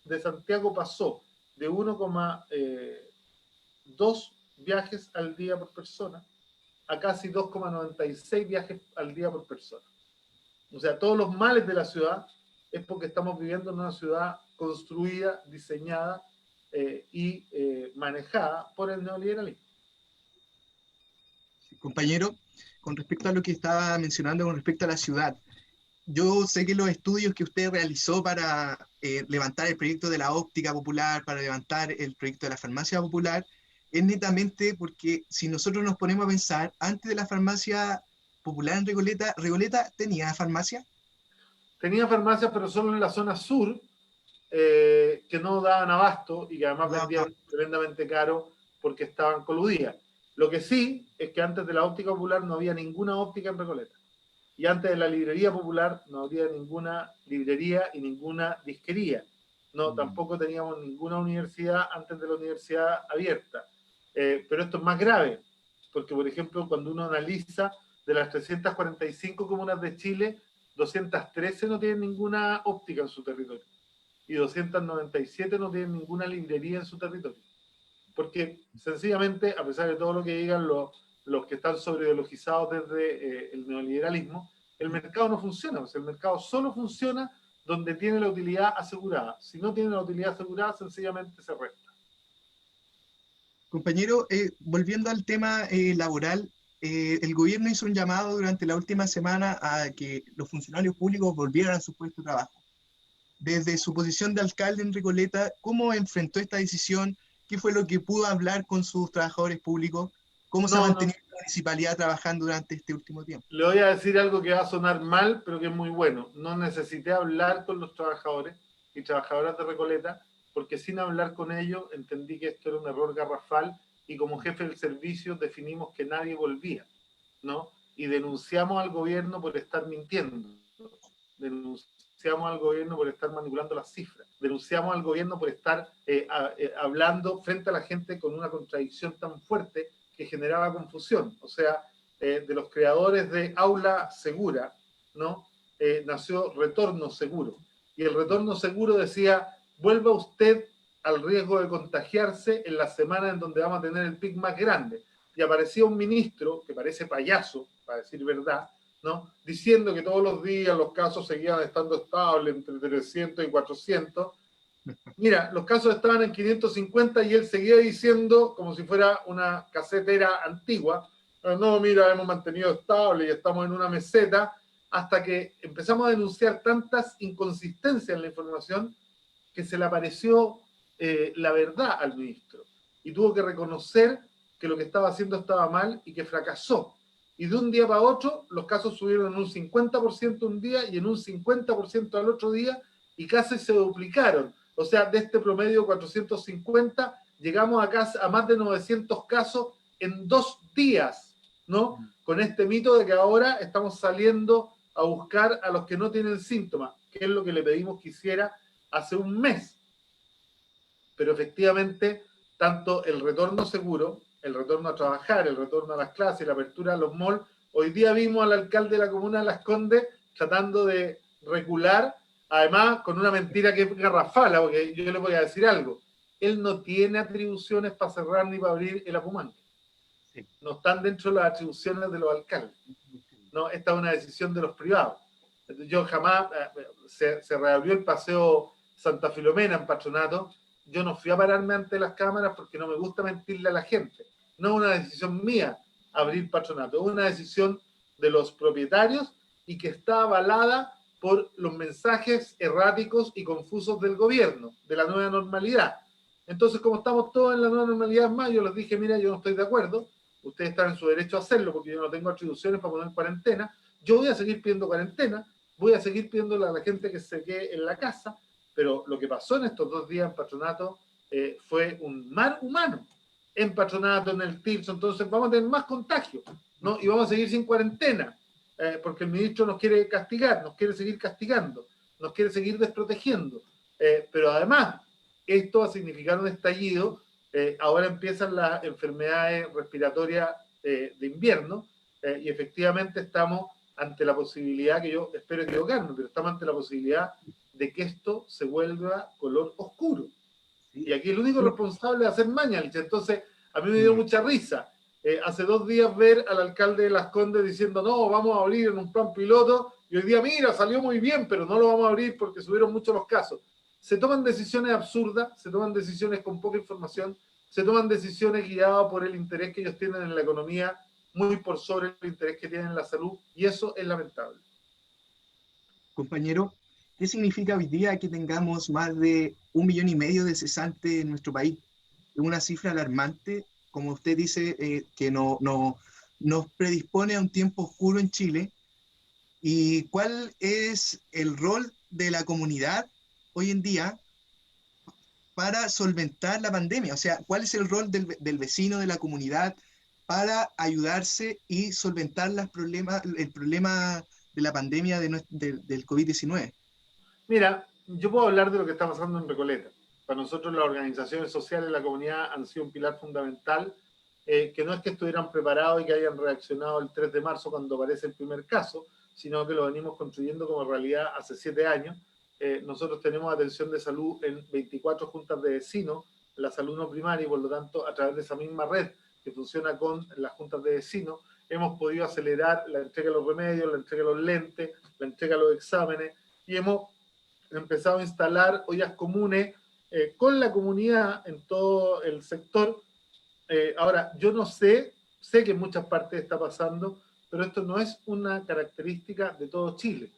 de Santiago pasó de 1,2 viajes al día por persona a casi 2,96 viajes al día por persona. O sea, todos los males de la ciudad es porque estamos viviendo en una ciudad construida, diseñada y manejada por el neoliberalismo. Compañero, con respecto a lo que estaba mencionando con respecto a la ciudad, yo sé que los estudios que usted realizó para levantar el proyecto de la óptica popular, para levantar el proyecto de la farmacia popular, es netamente porque si nosotros nos ponemos a pensar, antes de la farmacia popular en Recoleta, ¿Recoleta tenía farmacia? Tenía farmacias, pero solo en la zona sur, que no daban abasto y que además vendían tremendamente caro porque estaban coludidas. Lo que sí es que antes de la óptica popular no había ninguna óptica en Recoleta. Y antes de la librería popular no había ninguna librería y ninguna disquería. No, tampoco teníamos ninguna universidad antes de la universidad abierta. Pero esto es más grave, porque por ejemplo, cuando uno analiza de las 345 comunas de Chile, 213 no tienen ninguna óptica en su territorio y 297 no tienen ninguna librería en su territorio. Porque sencillamente, a pesar de todo lo que digan los que están sobreideologizados desde el neoliberalismo, el mercado no funciona. O sea, el mercado solo funciona donde tiene la utilidad asegurada. Si no tiene la utilidad asegurada, sencillamente se resta. Compañero, volviendo al tema laboral, el gobierno hizo un llamado durante la última semana a que los funcionarios públicos volvieran a su puesto de trabajo. Desde su posición de alcalde en Recoleta, ¿cómo enfrentó esta decisión? ¿Qué fue lo que pudo hablar con sus trabajadores públicos? ¿Cómo se ha No, mantenido la municipalidad trabajando durante este último tiempo? le voy a decir algo que va a sonar mal, pero que es muy bueno. No necesité hablar con los trabajadores y trabajadoras de Recoleta, porque sin hablar con ellos entendí que esto era un error garrafal y como jefe del servicio definimos que nadie volvía, ¿no? Y denunciamos al gobierno por estar mintiendo. Denunciamos al gobierno por estar manipulando las cifras. Denunciamos al gobierno por estar hablando frente a la gente con una contradicción tan fuerte que generaba confusión. O sea, de los creadores de Aula Segura, ¿no? Nació Retorno Seguro. Y el Retorno Seguro decía, vuelva usted al riesgo de contagiarse en la semana en donde vamos a tener el pic más grande. Y aparecía un ministro, que parece payaso, para decir verdad, ¿no? Diciendo que todos los días los casos seguían estando estables entre 300 y 400. Mira, los casos estaban en 550 y él seguía diciendo, como si fuera una casetera antigua, no, mira, hemos mantenido estable y estamos en una meseta, hasta que empezamos a denunciar tantas inconsistencias en la información que se le apareció la verdad al ministro. Y tuvo que reconocer que lo que estaba haciendo estaba mal y que fracasó. Y de un día para otro, los casos subieron en un 50% un día y en un 50% al otro día, y casi se duplicaron. O sea, de este promedio 450, llegamos a más de 900 casos en 2 días, ¿no? Con este mito de que ahora estamos saliendo a buscar a los que no tienen síntomas, que es lo que le pedimos que hiciera hace un mes. Pero efectivamente, tanto el retorno seguro, el retorno a trabajar, el retorno a las clases, la apertura a los malls, hoy día vimos al alcalde de la comuna de Las Condes tratando de recular, además con una mentira que es garrafal, porque yo le voy a decir algo, él no tiene atribuciones para cerrar ni para abrir el Apumanque. Sí. No están dentro de las atribuciones de los alcaldes. No, esta es una decisión de los privados. Yo jamás, se reabrió el paseo Santa Filomena en Patronato, yo no fui a pararme ante las cámaras porque no me gusta mentirle a la gente. No es una decisión mía abrir Patronato, es una decisión de los propietarios y que está avalada por los mensajes erráticos y confusos del gobierno, de la nueva normalidad. Entonces, como estamos todos en la nueva normalidad en mayo, les dije, mira, yo no estoy de acuerdo, ustedes están en su derecho a hacerlo porque yo no tengo atribuciones para poner cuarentena, yo voy a seguir pidiendo cuarentena, voy a seguir pidiéndole a la gente que se quede en la casa, pero lo que pasó en estos 2 días en Patronato fue un mar humano en Patronato, en el Tirso, entonces vamos a tener más contagios, ¿no? Y vamos a seguir sin cuarentena, porque el ministro nos quiere castigar, nos quiere seguir castigando, nos quiere seguir desprotegiendo, pero además esto va a significar un estallido. Ahora empiezan las enfermedades respiratorias de invierno y efectivamente estamos ante la posibilidad, que yo espero equivocarme, pero estamos ante la posibilidad de que esto se vuelva color oscuro. Sí. Y aquí el único responsable es hacer Mañalich. Entonces, a mí me dio mucha risa. Hace 2 días ver al alcalde de Las Condes diciendo, no, vamos a abrir en un plan piloto, y hoy día, mira, salió muy bien, pero no lo vamos a abrir porque subieron mucho los casos. Se toman decisiones absurdas, se toman decisiones con poca información, se toman decisiones guiadas por el interés que ellos tienen en la economía, muy por sobre el interés que tienen en la salud, y eso es lamentable. Compañero, ¿qué significa hoy día que tengamos más de 1,5 millones de cesantes en nuestro país? Es una cifra alarmante, como usted dice, que nos predispone a un tiempo oscuro en Chile. ¿Y cuál es el rol de la comunidad hoy en día para solventar la pandemia? O sea, ¿cuál es el rol del vecino, de la comunidad, para ayudarse y solventar el problema de la pandemia del COVID-19? Mira, yo puedo hablar de lo que está pasando en Recoleta. Para nosotros las organizaciones sociales, la comunidad han sido un pilar fundamental, que no es que estuvieran preparados y que hayan reaccionado el 3 de marzo cuando aparece el primer caso, sino que lo venimos construyendo como realidad hace 7 años. Nosotros tenemos atención de salud en 24 juntas de vecinos, la salud no primaria, y por lo tanto, a través de esa misma red que funciona con las juntas de vecinos, hemos podido acelerar la entrega de los remedios, la entrega de los lentes, la entrega de los exámenes, y hemos empezado a instalar ollas comunes con la comunidad en todo el sector. Ahora, yo no sé que en muchas partes está pasando, pero esto no es una característica de todo Chile.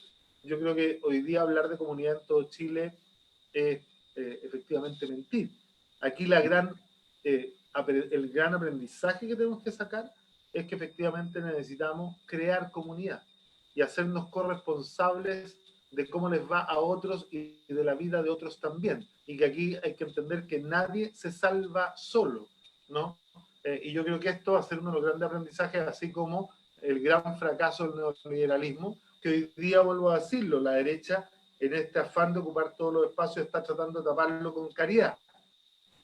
Yo creo que hoy día hablar de comunidad en todo Chile es efectivamente mentir. Aquí el gran aprendizaje que tenemos que sacar es que efectivamente necesitamos crear comunidad y hacernos corresponsables de cómo les va a otros y de la vida de otros también. Y que aquí hay que entender que nadie se salva solo, ¿no? Y yo creo que esto va a ser uno de los grandes aprendizajes, así como el gran fracaso del neoliberalismo, que hoy día, vuelvo a decirlo, la derecha, en este afán de ocupar todos los espacios, está tratando de taparlo con caridad.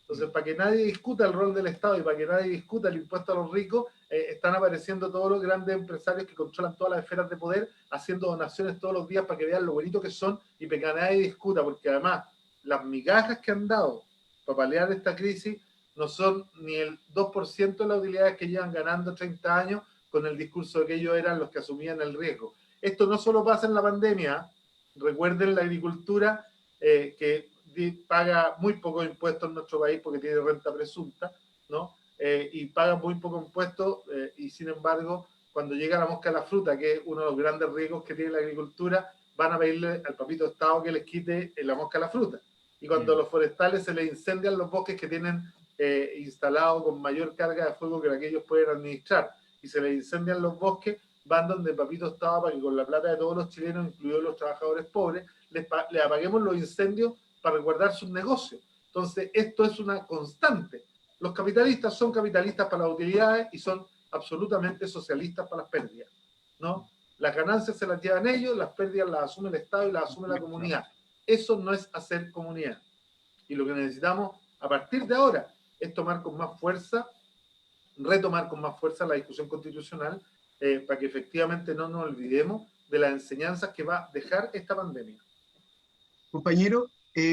Entonces, para que nadie discuta el rol del Estado y para que nadie discuta el impuesto a los ricos, están apareciendo todos los grandes empresarios que controlan todas las esferas de poder, haciendo donaciones todos los días para que vean lo bonito que son y para que nadie discuta, porque además las migajas que han dado para paliar esta crisis no son ni el 2% de las utilidades que llevan ganando 30 años con el discurso de que ellos eran los que asumían el riesgo. Esto no solo pasa en la pandemia, recuerden la agricultura que paga muy pocos impuestos en nuestro país porque tiene renta presunta, ¿no? Y paga muy pocos impuestos y sin embargo, cuando llega la mosca a la fruta, que es uno de los grandes riesgos que tiene la agricultura, van a pedirle al papito Estado que les quite la mosca a la fruta. Y cuando a los forestales se les incendian los bosques que tienen instalados con mayor carga de fuego que la que ellos pueden administrar, y se les incendian los bosques, van donde el papito Estado para que con la plata de todos los chilenos, incluidos los trabajadores pobres, les apaguemos los incendios para resguardar sus negocios. Entonces, esto es una constante. Los capitalistas son capitalistas para las utilidades y son absolutamente socialistas para las pérdidas, ¿no? Las ganancias se las llevan ellos, las pérdidas las asume el Estado y las asume la comunidad. Eso no es hacer comunidad. Y lo que necesitamos a partir de ahora es tomar con más fuerza, retomar con más fuerza la discusión constitucional para que efectivamente no nos olvidemos de las enseñanzas que va a dejar esta pandemia. Compañero,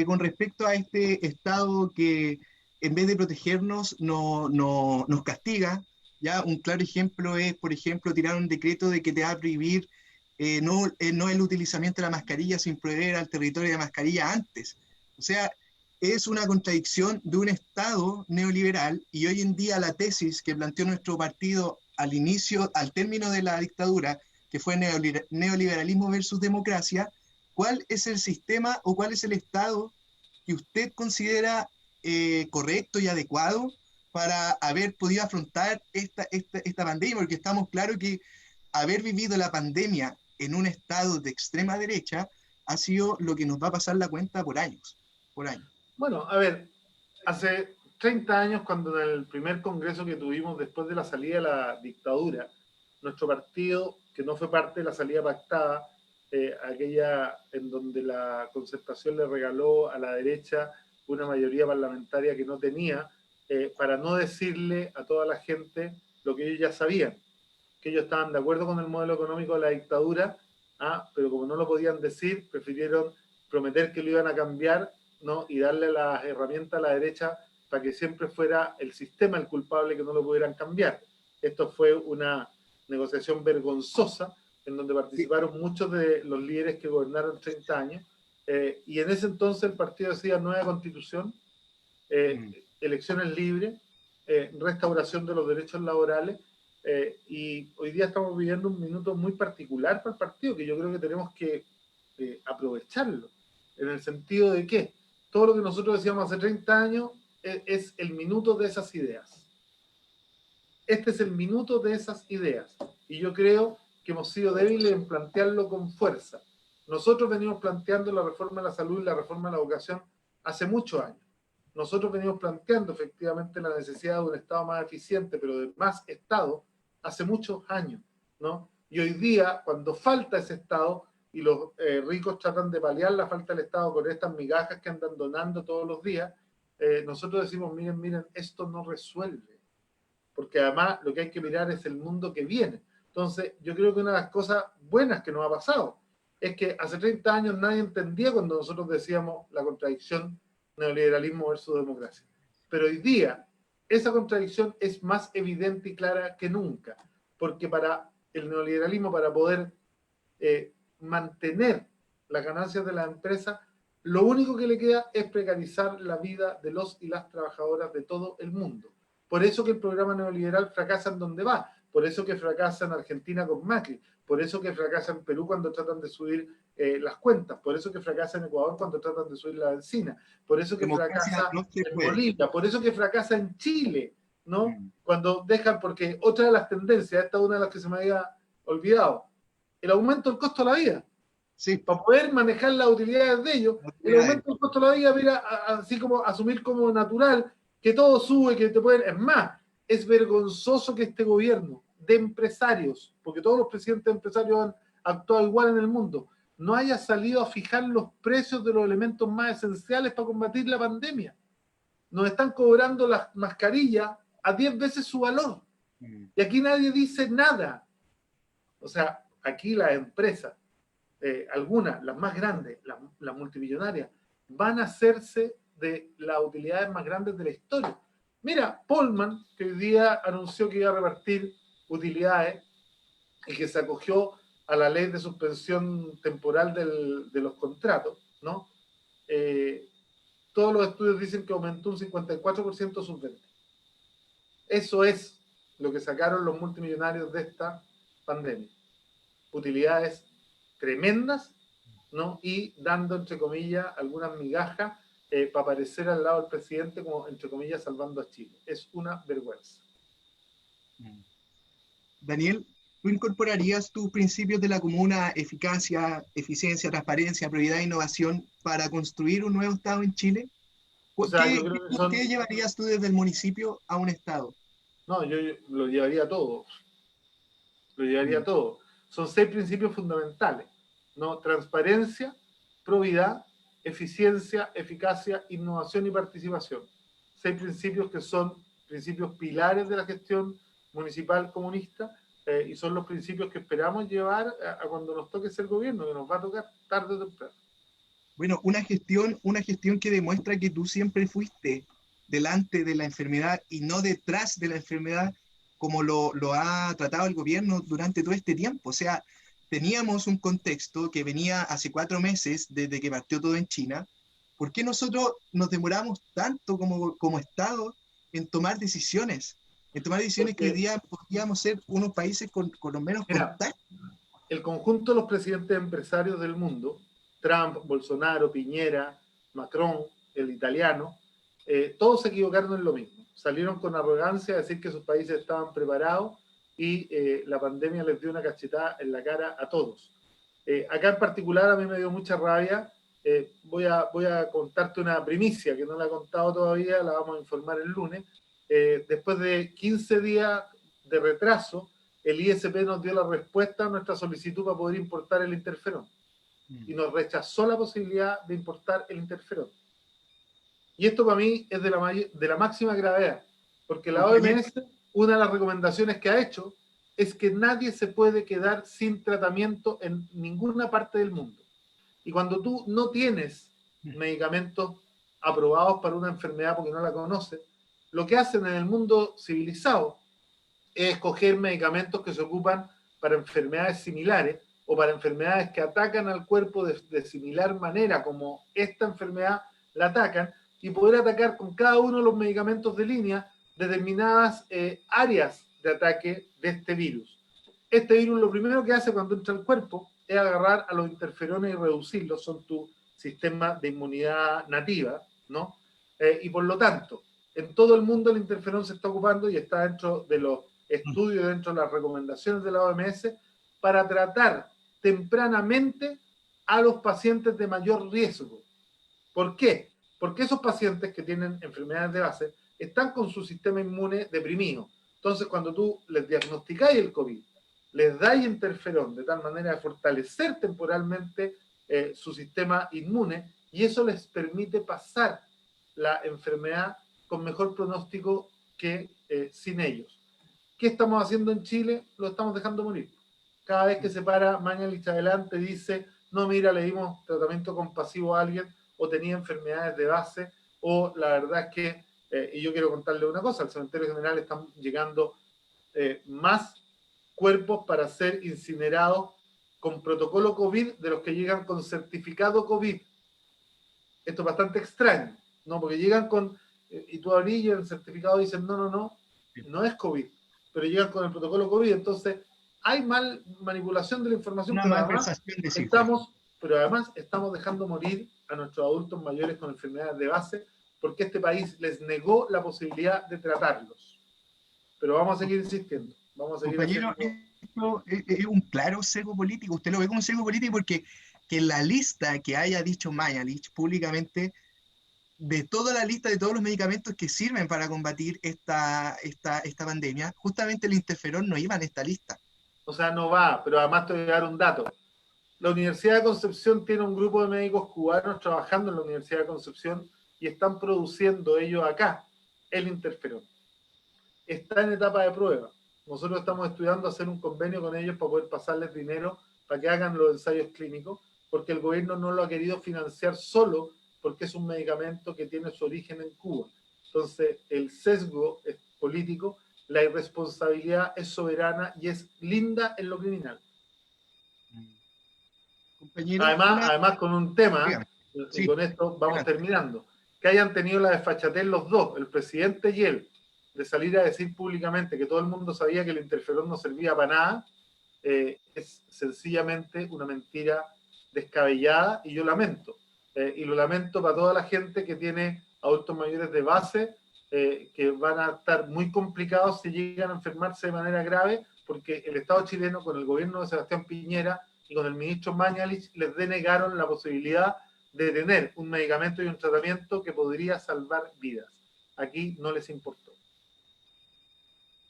con respecto a este Estado que en vez de protegernos nos castiga, ya un claro ejemplo es, por ejemplo, tirar un decreto de que te va a prohibir no el utilizamiento de la mascarilla sin proveer al territorio de mascarilla antes. O sea, es una contradicción de un Estado neoliberal y hoy en día la tesis que planteó nuestro partido al término de la dictadura, que fue neoliberalismo versus democracia. ¿Cuál es el sistema o cuál es el Estado que usted considera correcto y adecuado para haber podido afrontar esta pandemia, porque estamos claros que haber vivido la pandemia en un estado de extrema derecha ha sido lo que nos va a pasar la cuenta por años, por años. Bueno, a ver, hace 30 años, cuando en el primer congreso que tuvimos después de la salida de la dictadura, nuestro partido, que no fue parte de la salida pactada, aquella en donde la Concertación le regaló a la derecha una mayoría parlamentaria que no tenía, para no decirle a toda la gente lo que ellos ya sabían, que ellos estaban de acuerdo con el modelo económico de la dictadura, pero como no lo podían decir, prefirieron prometer que lo iban a cambiar, ¿no? Y darle las herramientas a la derecha para que siempre fuera el sistema el culpable que no lo pudieran cambiar. Esto fue una negociación vergonzosa en donde participaron muchos de los líderes que gobernaron 30 años, y en ese entonces el partido decía nueva constitución, elecciones libres, restauración de los derechos laborales, y hoy día estamos viviendo un minuto muy particular para el partido, que yo creo que tenemos que aprovecharlo, en el sentido de que todo lo que nosotros decíamos hace 30 años es el minuto de esas ideas. Este es el minuto de esas ideas, y yo creo que hemos sido débiles en plantearlo con fuerza. Nosotros venimos planteando la reforma de la salud y la reforma de la educación hace muchos años. Nosotros venimos planteando efectivamente la necesidad de un Estado más eficiente, pero de más Estado, hace muchos años, ¿no? Y hoy día, cuando falta ese Estado y los ricos tratan de paliar la falta del Estado con estas migajas que andan donando todos los días, nosotros decimos, miren, esto no resuelve, porque además lo que hay que mirar es el mundo que viene. Entonces, yo creo que una de las cosas buenas que nos ha pasado es que hace 30 años nadie entendía cuando nosotros decíamos la contradicción neoliberalismo versus democracia. Pero hoy día esa contradicción es más evidente y clara que nunca, porque para el neoliberalismo, para poder mantener las ganancias de la empresa, lo único que le queda es precarizar la vida de los y las trabajadoras de todo el mundo. Por eso que el programa neoliberal fracasa en donde va, por eso que fracasa en Argentina con Macri, por eso que fracasa en Perú cuando tratan de subir las cuentas, por eso que fracasa en Ecuador cuando tratan de subir la benzina, por eso que Democracia fracasa no se en puede. Bolivia, por eso que fracasa en Chile, ¿no? Cuando dejan, porque otra de las tendencias, esta es una de las que se me había olvidado, el aumento del costo de la vida. Sí. Para poder manejar las utilidades de ellos, el aumento del costo de la vida, mira, así como asumir como natural, que todo sube, que te pueden... Es más, es vergonzoso que este gobierno de empresarios, porque todos los presidentes empresarios han actuado igual en el mundo, no haya salido a fijar los precios de los elementos más esenciales para combatir la pandemia. Nos están cobrando las mascarillas a 10 veces su valor. Y aquí nadie dice nada. O sea, aquí las empresas, algunas, las más grandes, las multimillonarias, van a hacerse de las utilidades más grandes de la historia. Mira, Polman, que hoy día anunció que iba a repartir utilidades y que se acogió a la ley de suspensión temporal de los contratos, ¿no? Todos los estudios dicen que aumentó un 54% sus ventas. Eso es lo que sacaron los multimillonarios de esta pandemia. Utilidades tremendas, ¿no? Y dando, entre comillas, algunas migajas para aparecer al lado del presidente como, entre comillas, salvando a Chile. Es una vergüenza. Daniel, ¿tú incorporarías tus principios de la comuna, eficacia, eficiencia, transparencia, probidad e innovación para construir un nuevo Estado en Chile? O sea, yo creo que son... ¿Qué llevarías tú desde el municipio a un Estado? No, yo lo llevaría todo. Lo llevaría todo. Son 6 principios fundamentales, ¿no? Transparencia, probidad, eficiencia, eficacia, innovación y participación. 6 principios que son principios pilares de la gestión municipal comunista, y son los principios que esperamos llevar a cuando nos toque ser gobierno, que nos va a tocar tarde o temprano. Bueno, una gestión que demuestra que tú siempre fuiste delante de la enfermedad y no detrás de la enfermedad, como lo ha tratado el gobierno durante todo este tiempo. O sea, teníamos un contexto que venía hace 4 meses desde que partió todo en China. ¿Por qué nosotros nos demoramos tanto como Estado en tomar decisiones? En tomar decisiones que hoy día podríamos ser unos países con los menos contactos. El conjunto de los presidentes empresarios del mundo, Trump, Bolsonaro, Piñera, Macron, el italiano, todos se equivocaron en lo mismo. Salieron con arrogancia a decir que sus países estaban preparados y la pandemia les dio una cachetada en la cara a todos. Acá en particular a mí me dio mucha rabia. Voy a contarte una primicia que no la he contado todavía, la vamos a informar el lunes. Después de 15 días de retraso, el ISP nos dio la respuesta a nuestra solicitud para poder importar el interferón. Y nos rechazó la posibilidad de importar el interferón. Y esto para mí es de la máxima gravedad, porque la OMS, una de las recomendaciones que ha hecho es que nadie se puede quedar sin tratamiento en ninguna parte del mundo. Y cuando tú no tienes medicamentos aprobados para una enfermedad porque no la conoces, lo que hacen en el mundo civilizado es escoger medicamentos que se ocupan para enfermedades similares o para enfermedades que atacan al cuerpo de similar manera como esta enfermedad la atacan, y poder atacar con cada uno de los medicamentos de línea determinadas áreas de ataque de este virus. Este virus lo primero que hace cuando entra al cuerpo es agarrar a los interferones y reducirlos, son tu sistema de inmunidad nativa, ¿no? Y por lo tanto, en todo el mundo el interferón se está ocupando y está dentro de los estudios, dentro de las recomendaciones de la OMS, para tratar tempranamente a los pacientes de mayor riesgo. ¿Por qué? Porque esos pacientes que tienen enfermedades de base están con su sistema inmune deprimido. Entonces, cuando tú les diagnosticáis el COVID, les dais interferón de tal manera de fortalecer temporalmente su sistema inmune, y eso les permite pasar la enfermedad con mejor pronóstico que sin ellos. ¿Qué estamos haciendo en Chile? Lo estamos dejando morir. Cada vez que se para Mañalich adelante dice, no, mira, le dimos tratamiento compasivo a alguien, o tenía enfermedades de base, o la verdad es que, y yo quiero contarle una cosa, al cementerio general están llegando más cuerpos para ser incinerados con protocolo COVID de los que llegan con certificado COVID. Esto es bastante extraño, ¿no? Porque llegan con, y tú abrís y el certificado dicen, no es COVID, pero llegan con el protocolo COVID. Entonces, hay manipulación de la información, Una malversación de cifras. Pero además estamos dejando morir a nuestros adultos mayores con enfermedades de base, porque este país les negó la posibilidad de tratarlos. Pero vamos a seguir insistiendo. Vamos a seguir Compañero, esto es un claro sesgo político. Usted lo ve como un sesgo político porque que la lista que haya dicho Mañalich públicamente, de toda la lista de todos los medicamentos que sirven para combatir esta pandemia, justamente el interferón no iba en esta lista. O sea, no va, pero además te voy a dar un dato. La Universidad de Concepción tiene un grupo de médicos cubanos trabajando en la Universidad de Concepción y están produciendo ellos acá el interferón. Está en etapa de prueba. Nosotros estamos estudiando hacer un convenio con ellos para poder pasarles dinero para que hagan los ensayos clínicos, porque el gobierno no lo ha querido financiar solo porque es un medicamento que tiene su origen en Cuba. Entonces, el sesgo es político, la irresponsabilidad es soberana y es linda en lo criminal. Compañero, además con un tema, dígame. y Sí, con esto vamos adelante. terminando, que hayan tenido la desfachatez los dos, el presidente y él, de salir a decir públicamente que todo el mundo sabía que el interferón no servía para nada, es sencillamente una mentira descabellada, y yo lamento. Y lo lamento para toda la gente que tiene adultos mayores de base, que van a estar muy complicados si llegan a enfermarse de manera grave, porque el Estado chileno, con el gobierno de Sebastián Piñera y con el ministro Mañalich, les denegaron la posibilidad de tener un medicamento y un tratamiento que podría salvar vidas. Aquí no les importó.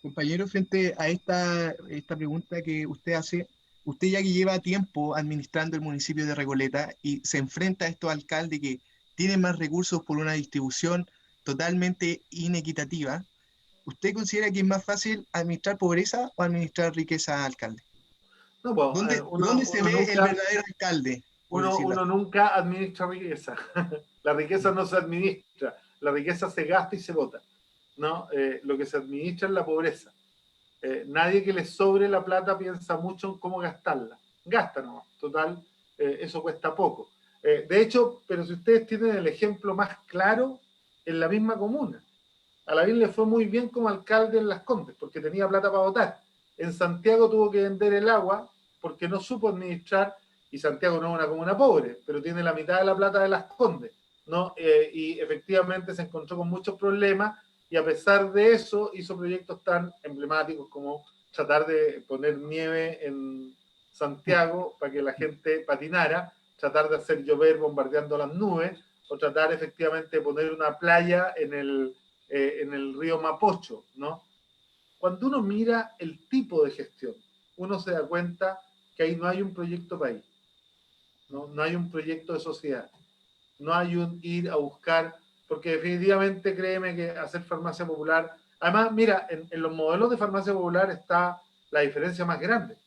Compañero, frente a esta pregunta que usted hace, usted ya que lleva tiempo administrando el municipio de Recoleta y se enfrenta a estos alcaldes que tienen más recursos por una distribución totalmente inequitativa, ¿usted considera que es más fácil administrar pobreza o administrar riqueza, alcalde? No, pues, ¿Dónde se ve el verdadero alcalde, por decirlo uno así? nunca administra riqueza. La riqueza no se administra, la riqueza se gasta y se bota, ¿no? Lo que se administra es la pobreza. Nadie que le sobre la plata piensa mucho en cómo gastarla. Gasta nomás, total, eso cuesta poco. De hecho, pero si ustedes tienen el ejemplo más claro, en la misma comuna. A Lavín le fue muy bien como alcalde en Las Condes, porque tenía plata para votar. En Santiago tuvo que vender el agua porque no supo administrar, y Santiago no es una comuna pobre, pero tiene la mitad de la plata de Las Condes, ¿no? Y efectivamente se encontró con muchos problemas y a pesar de eso hizo proyectos tan emblemáticos como tratar de poner nieve en Santiago para que la gente patinara, tratar de hacer llover bombardeando las nubes, o tratar efectivamente de poner una playa en el río Mapocho, ¿no? Cuando uno mira el tipo de gestión, uno se da cuenta que ahí no hay un proyecto país, ¿no? No hay un proyecto de sociedad, no hay un ir a buscar, porque definitivamente créeme que hacer farmacia popular, además, mira, en los modelos de farmacia popular está la diferencia más grande.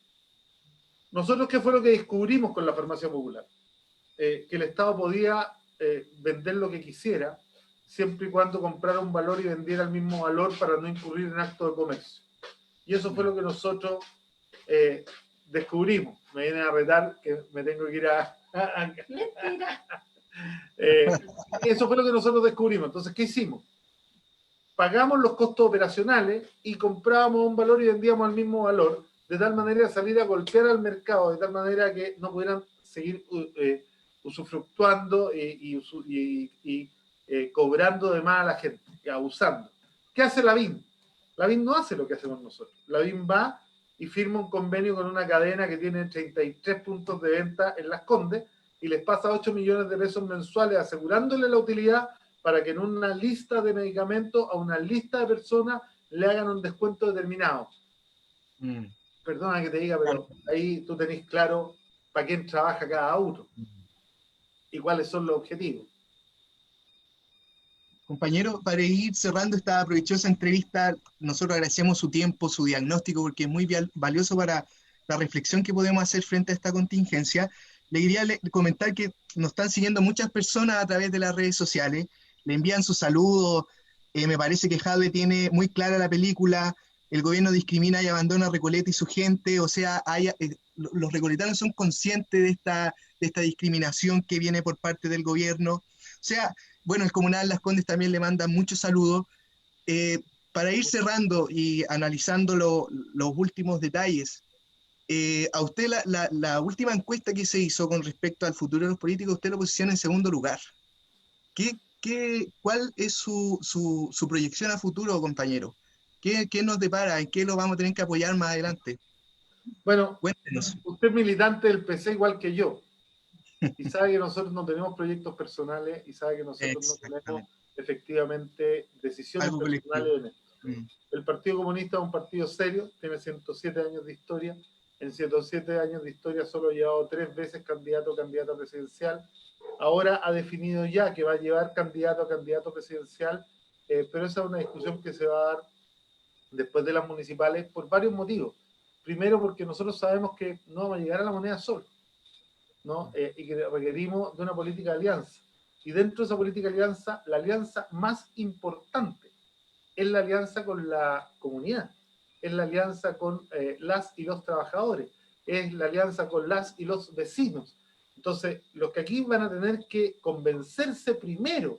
Nosotros, ¿qué fue lo que descubrimos con la farmacia popular? Que el Estado podía vender lo que quisiera, siempre y cuando comprara un valor y vendiera el mismo valor para no incurrir en actos de comercio. Y eso fue lo que nosotros descubrimos. Me vienen a retar que me tengo que ir Mentira. Eso fue lo que nosotros descubrimos. Entonces, ¿qué hicimos? Pagamos los costos operacionales y comprábamos un valor y vendíamos al mismo valor, de tal manera de salir a golpear al mercado, de tal manera que no pudieran seguir usufructuando y cobrando de más a la gente, abusando. ¿Qué hace la BIM? La BIM no hace lo que hacemos nosotros. La BIM va y firma un convenio con una cadena que tiene 33 puntos de venta en Las Condes y les pasa 8 millones de pesos mensuales asegurándole la utilidad para que en una lista de medicamentos a una lista de personas le hagan un descuento determinado. Perdona que te diga, pero ahí tú tenés claro para quién trabaja cada uno y cuáles son los objetivos. Compañero, para ir cerrando esta provechosa entrevista, nosotros agradecemos su tiempo, su diagnóstico, porque es muy valioso para la reflexión que podemos hacer frente a esta contingencia. Le quería comentar que nos están siguiendo muchas personas a través de las redes sociales, le envían sus saludos, me parece que Jadwe tiene muy clara la película, el gobierno discrimina y abandona a Recoleta y su gente, o sea, los recoletanos son conscientes de esta discriminación que viene por parte del gobierno, o sea, bueno, el Comunal Las Condes también le manda muchos saludos. Para ir cerrando y analizando los últimos detalles, a usted la última encuesta que se hizo con respecto al futuro de los políticos, usted lo posiciona en segundo lugar. ¿Cuál es su proyección a futuro, compañero? ¿Qué nos depara? ¿En qué lo vamos a tener que apoyar más adelante? Bueno, Cuéntenos. usted es militante del PC igual que yo. Y sabe que nosotros no tenemos proyectos personales y sabe que nosotros no tenemos efectivamente decisiones Algo personales en esto. Mm. El Partido Comunista es un partido serio, tiene 107 años de historia. En 107 años de historia solo ha llevado 3 veces candidato a candidata presidencial. Ahora ha definido ya que va a llevar candidato a candidato presidencial, pero esa es una discusión que se va a dar después de las municipales por varios motivos. Primero, porque nosotros sabemos que no vamos a llegar a la moneda solo, ¿no? Y que requerimos de una política de alianza. Y dentro de esa política de alianza, la alianza más importante es la alianza con la comunidad, es la alianza con las y los trabajadores, es la alianza con las y los vecinos. Entonces, los que aquí van a tener que convencerse primero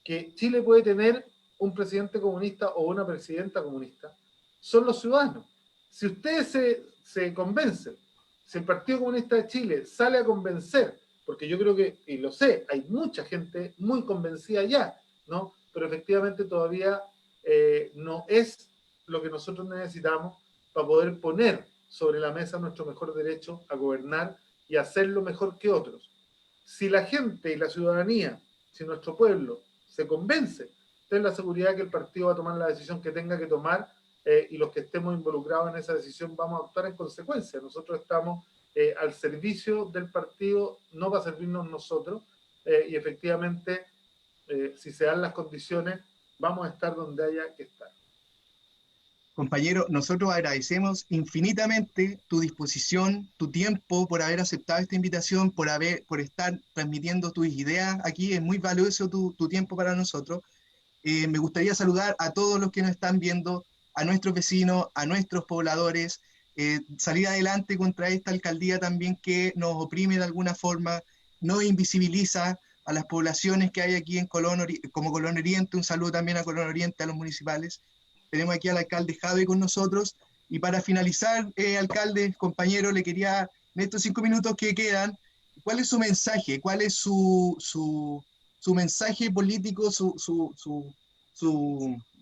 que Chile puede tener un presidente comunista o una presidenta comunista son los ciudadanos. Si ustedes se convencen, si el Partido Comunista de Chile sale a convencer, porque yo creo que, y lo sé, hay mucha gente muy convencida ya, ¿no? Pero efectivamente todavía no es lo que nosotros necesitamos para poder poner sobre la mesa nuestro mejor derecho a gobernar y hacerlo mejor que otros. Si la gente y la ciudadanía, si nuestro pueblo se convence, ten la seguridad que el partido va a tomar la decisión que tenga que tomar y los que estemos involucrados en esa decisión vamos a actuar en consecuencia. Nosotros estamos al servicio del partido, no para servirnos nosotros, y efectivamente, si se dan las condiciones, vamos a estar donde haya que estar. Compañero, nosotros agradecemos infinitamente tu disposición, tu tiempo, por haber aceptado esta invitación, por estar transmitiendo tus ideas aquí. Es muy valioso tu tiempo para nosotros. Me gustaría saludar a todos los que nos están viendo, a nuestros vecinos, a nuestros pobladores, salir adelante contra esta alcaldía también que nos oprime de alguna forma, nos invisibiliza a las poblaciones que hay aquí en como Colón Oriente. Un saludo también a Colón Oriente, a los municipales. Tenemos aquí al alcalde Jadwe con nosotros. Y para finalizar, alcalde, compañero, le quería, en estos 5 minutos que quedan, ¿cuál es su mensaje? ¿Cuál es su su mensaje político, su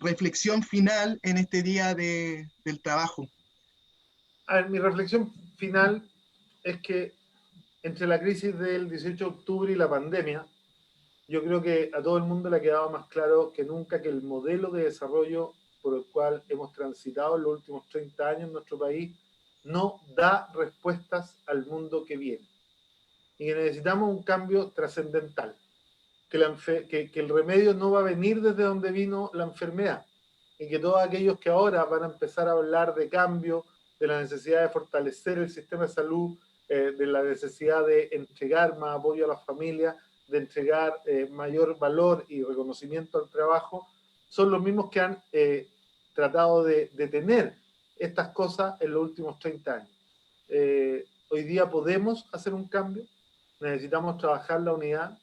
reflexión final en este día del trabajo. A ver, mi reflexión final es que entre la crisis del 18 de octubre y la pandemia, yo creo que a todo el mundo le ha quedado más claro que nunca que el modelo de desarrollo por el cual hemos transitado en los últimos 30 años en nuestro país no da respuestas al mundo que viene. Y que necesitamos un cambio trascendental. Que el remedio no va a venir desde donde vino la enfermedad. Y que todos aquellos que ahora van a empezar a hablar de cambio, de la necesidad de fortalecer el sistema de salud, de la necesidad de entregar más apoyo a las familias, de entregar mayor valor y reconocimiento al trabajo, son los mismos que han tratado de detener estas cosas en los últimos 30 años. Hoy día podemos hacer un cambio, necesitamos trabajar la unidad,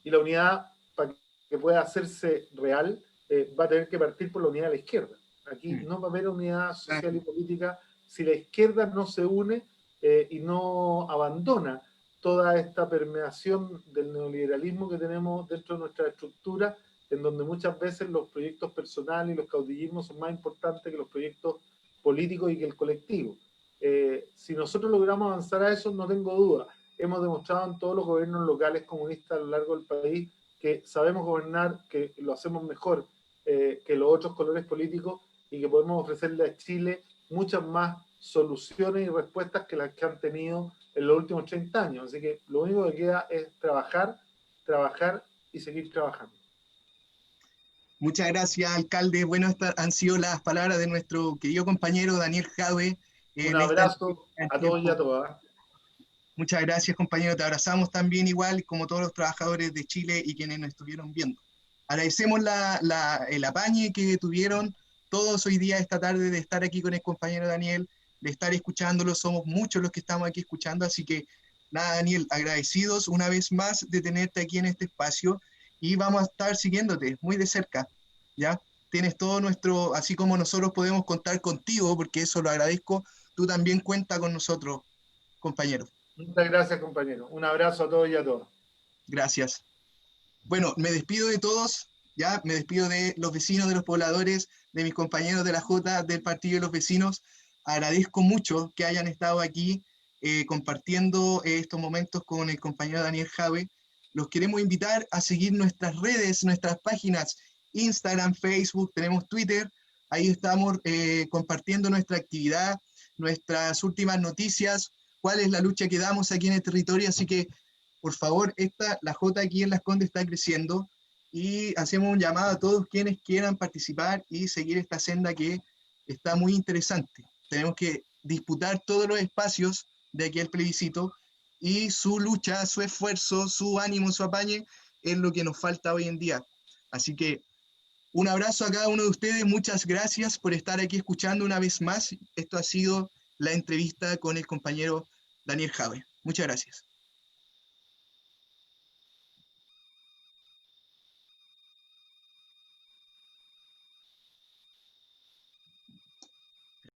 y la unidad, para que pueda hacerse real, va a tener que partir por la unidad de la izquierda. Aquí no va a haber unidad social y política si la izquierda no se une y no abandona toda esta permeación del neoliberalismo que tenemos dentro de nuestra estructura, en donde muchas veces los proyectos personales y los caudillismos son más importantes que los proyectos políticos y que el colectivo. Si nosotros logramos avanzar a eso, no tengo duda. Hemos demostrado en todos los gobiernos locales comunistas a lo largo del país que sabemos gobernar, que lo hacemos mejor que los otros colores políticos y que podemos ofrecerle a Chile muchas más soluciones y respuestas que las que han tenido en los últimos 30 años. Así que lo único que queda es trabajar, trabajar y seguir trabajando. Muchas gracias, alcalde. Bueno, estas han sido las palabras de nuestro querido compañero Daniel Jadwe. Un abrazo a todos y a todas. Muchas gracias, compañero. Te abrazamos también igual como todos los trabajadores de Chile y quienes nos estuvieron viendo. Agradecemos el apañe que tuvieron todos hoy día, esta tarde, de estar aquí con el compañero Daniel, de estar escuchándolo. Somos muchos los que estamos aquí escuchando, así que nada, Daniel, agradecidos una vez más de tenerte aquí en este espacio y vamos a estar siguiéndote muy de cerca, ¿ya? Tienes todo nuestro, así como nosotros podemos contar contigo, porque eso lo agradezco, tú también cuenta con nosotros, compañero. Muchas gracias, compañero. Un abrazo a todos y a todas. Gracias. Bueno, me despido de todos, ya, me despido de los vecinos, de los pobladores, de mis compañeros de la Jota, del Partido de los Vecinos. Agradezco mucho que hayan estado aquí compartiendo estos momentos con el compañero Daniel Jadwe. Los queremos invitar a seguir nuestras redes, nuestras páginas, Instagram, Facebook, tenemos Twitter. Ahí estamos compartiendo nuestra actividad, nuestras últimas noticias, cuál es la lucha que damos aquí en el territorio. Así que, por favor, la Jota aquí en Las Condes está creciendo y hacemos un llamado a todos quienes quieran participar y seguir esta senda que está muy interesante. Tenemos que disputar todos los espacios de aquí al plebiscito y su lucha, su esfuerzo, su ánimo, su apañe es lo que nos falta hoy en día. Así que un abrazo a cada uno de ustedes, muchas gracias por estar aquí escuchando una vez más. Esto ha sido la entrevista con el compañero Daniel Jadwe. Muchas gracias.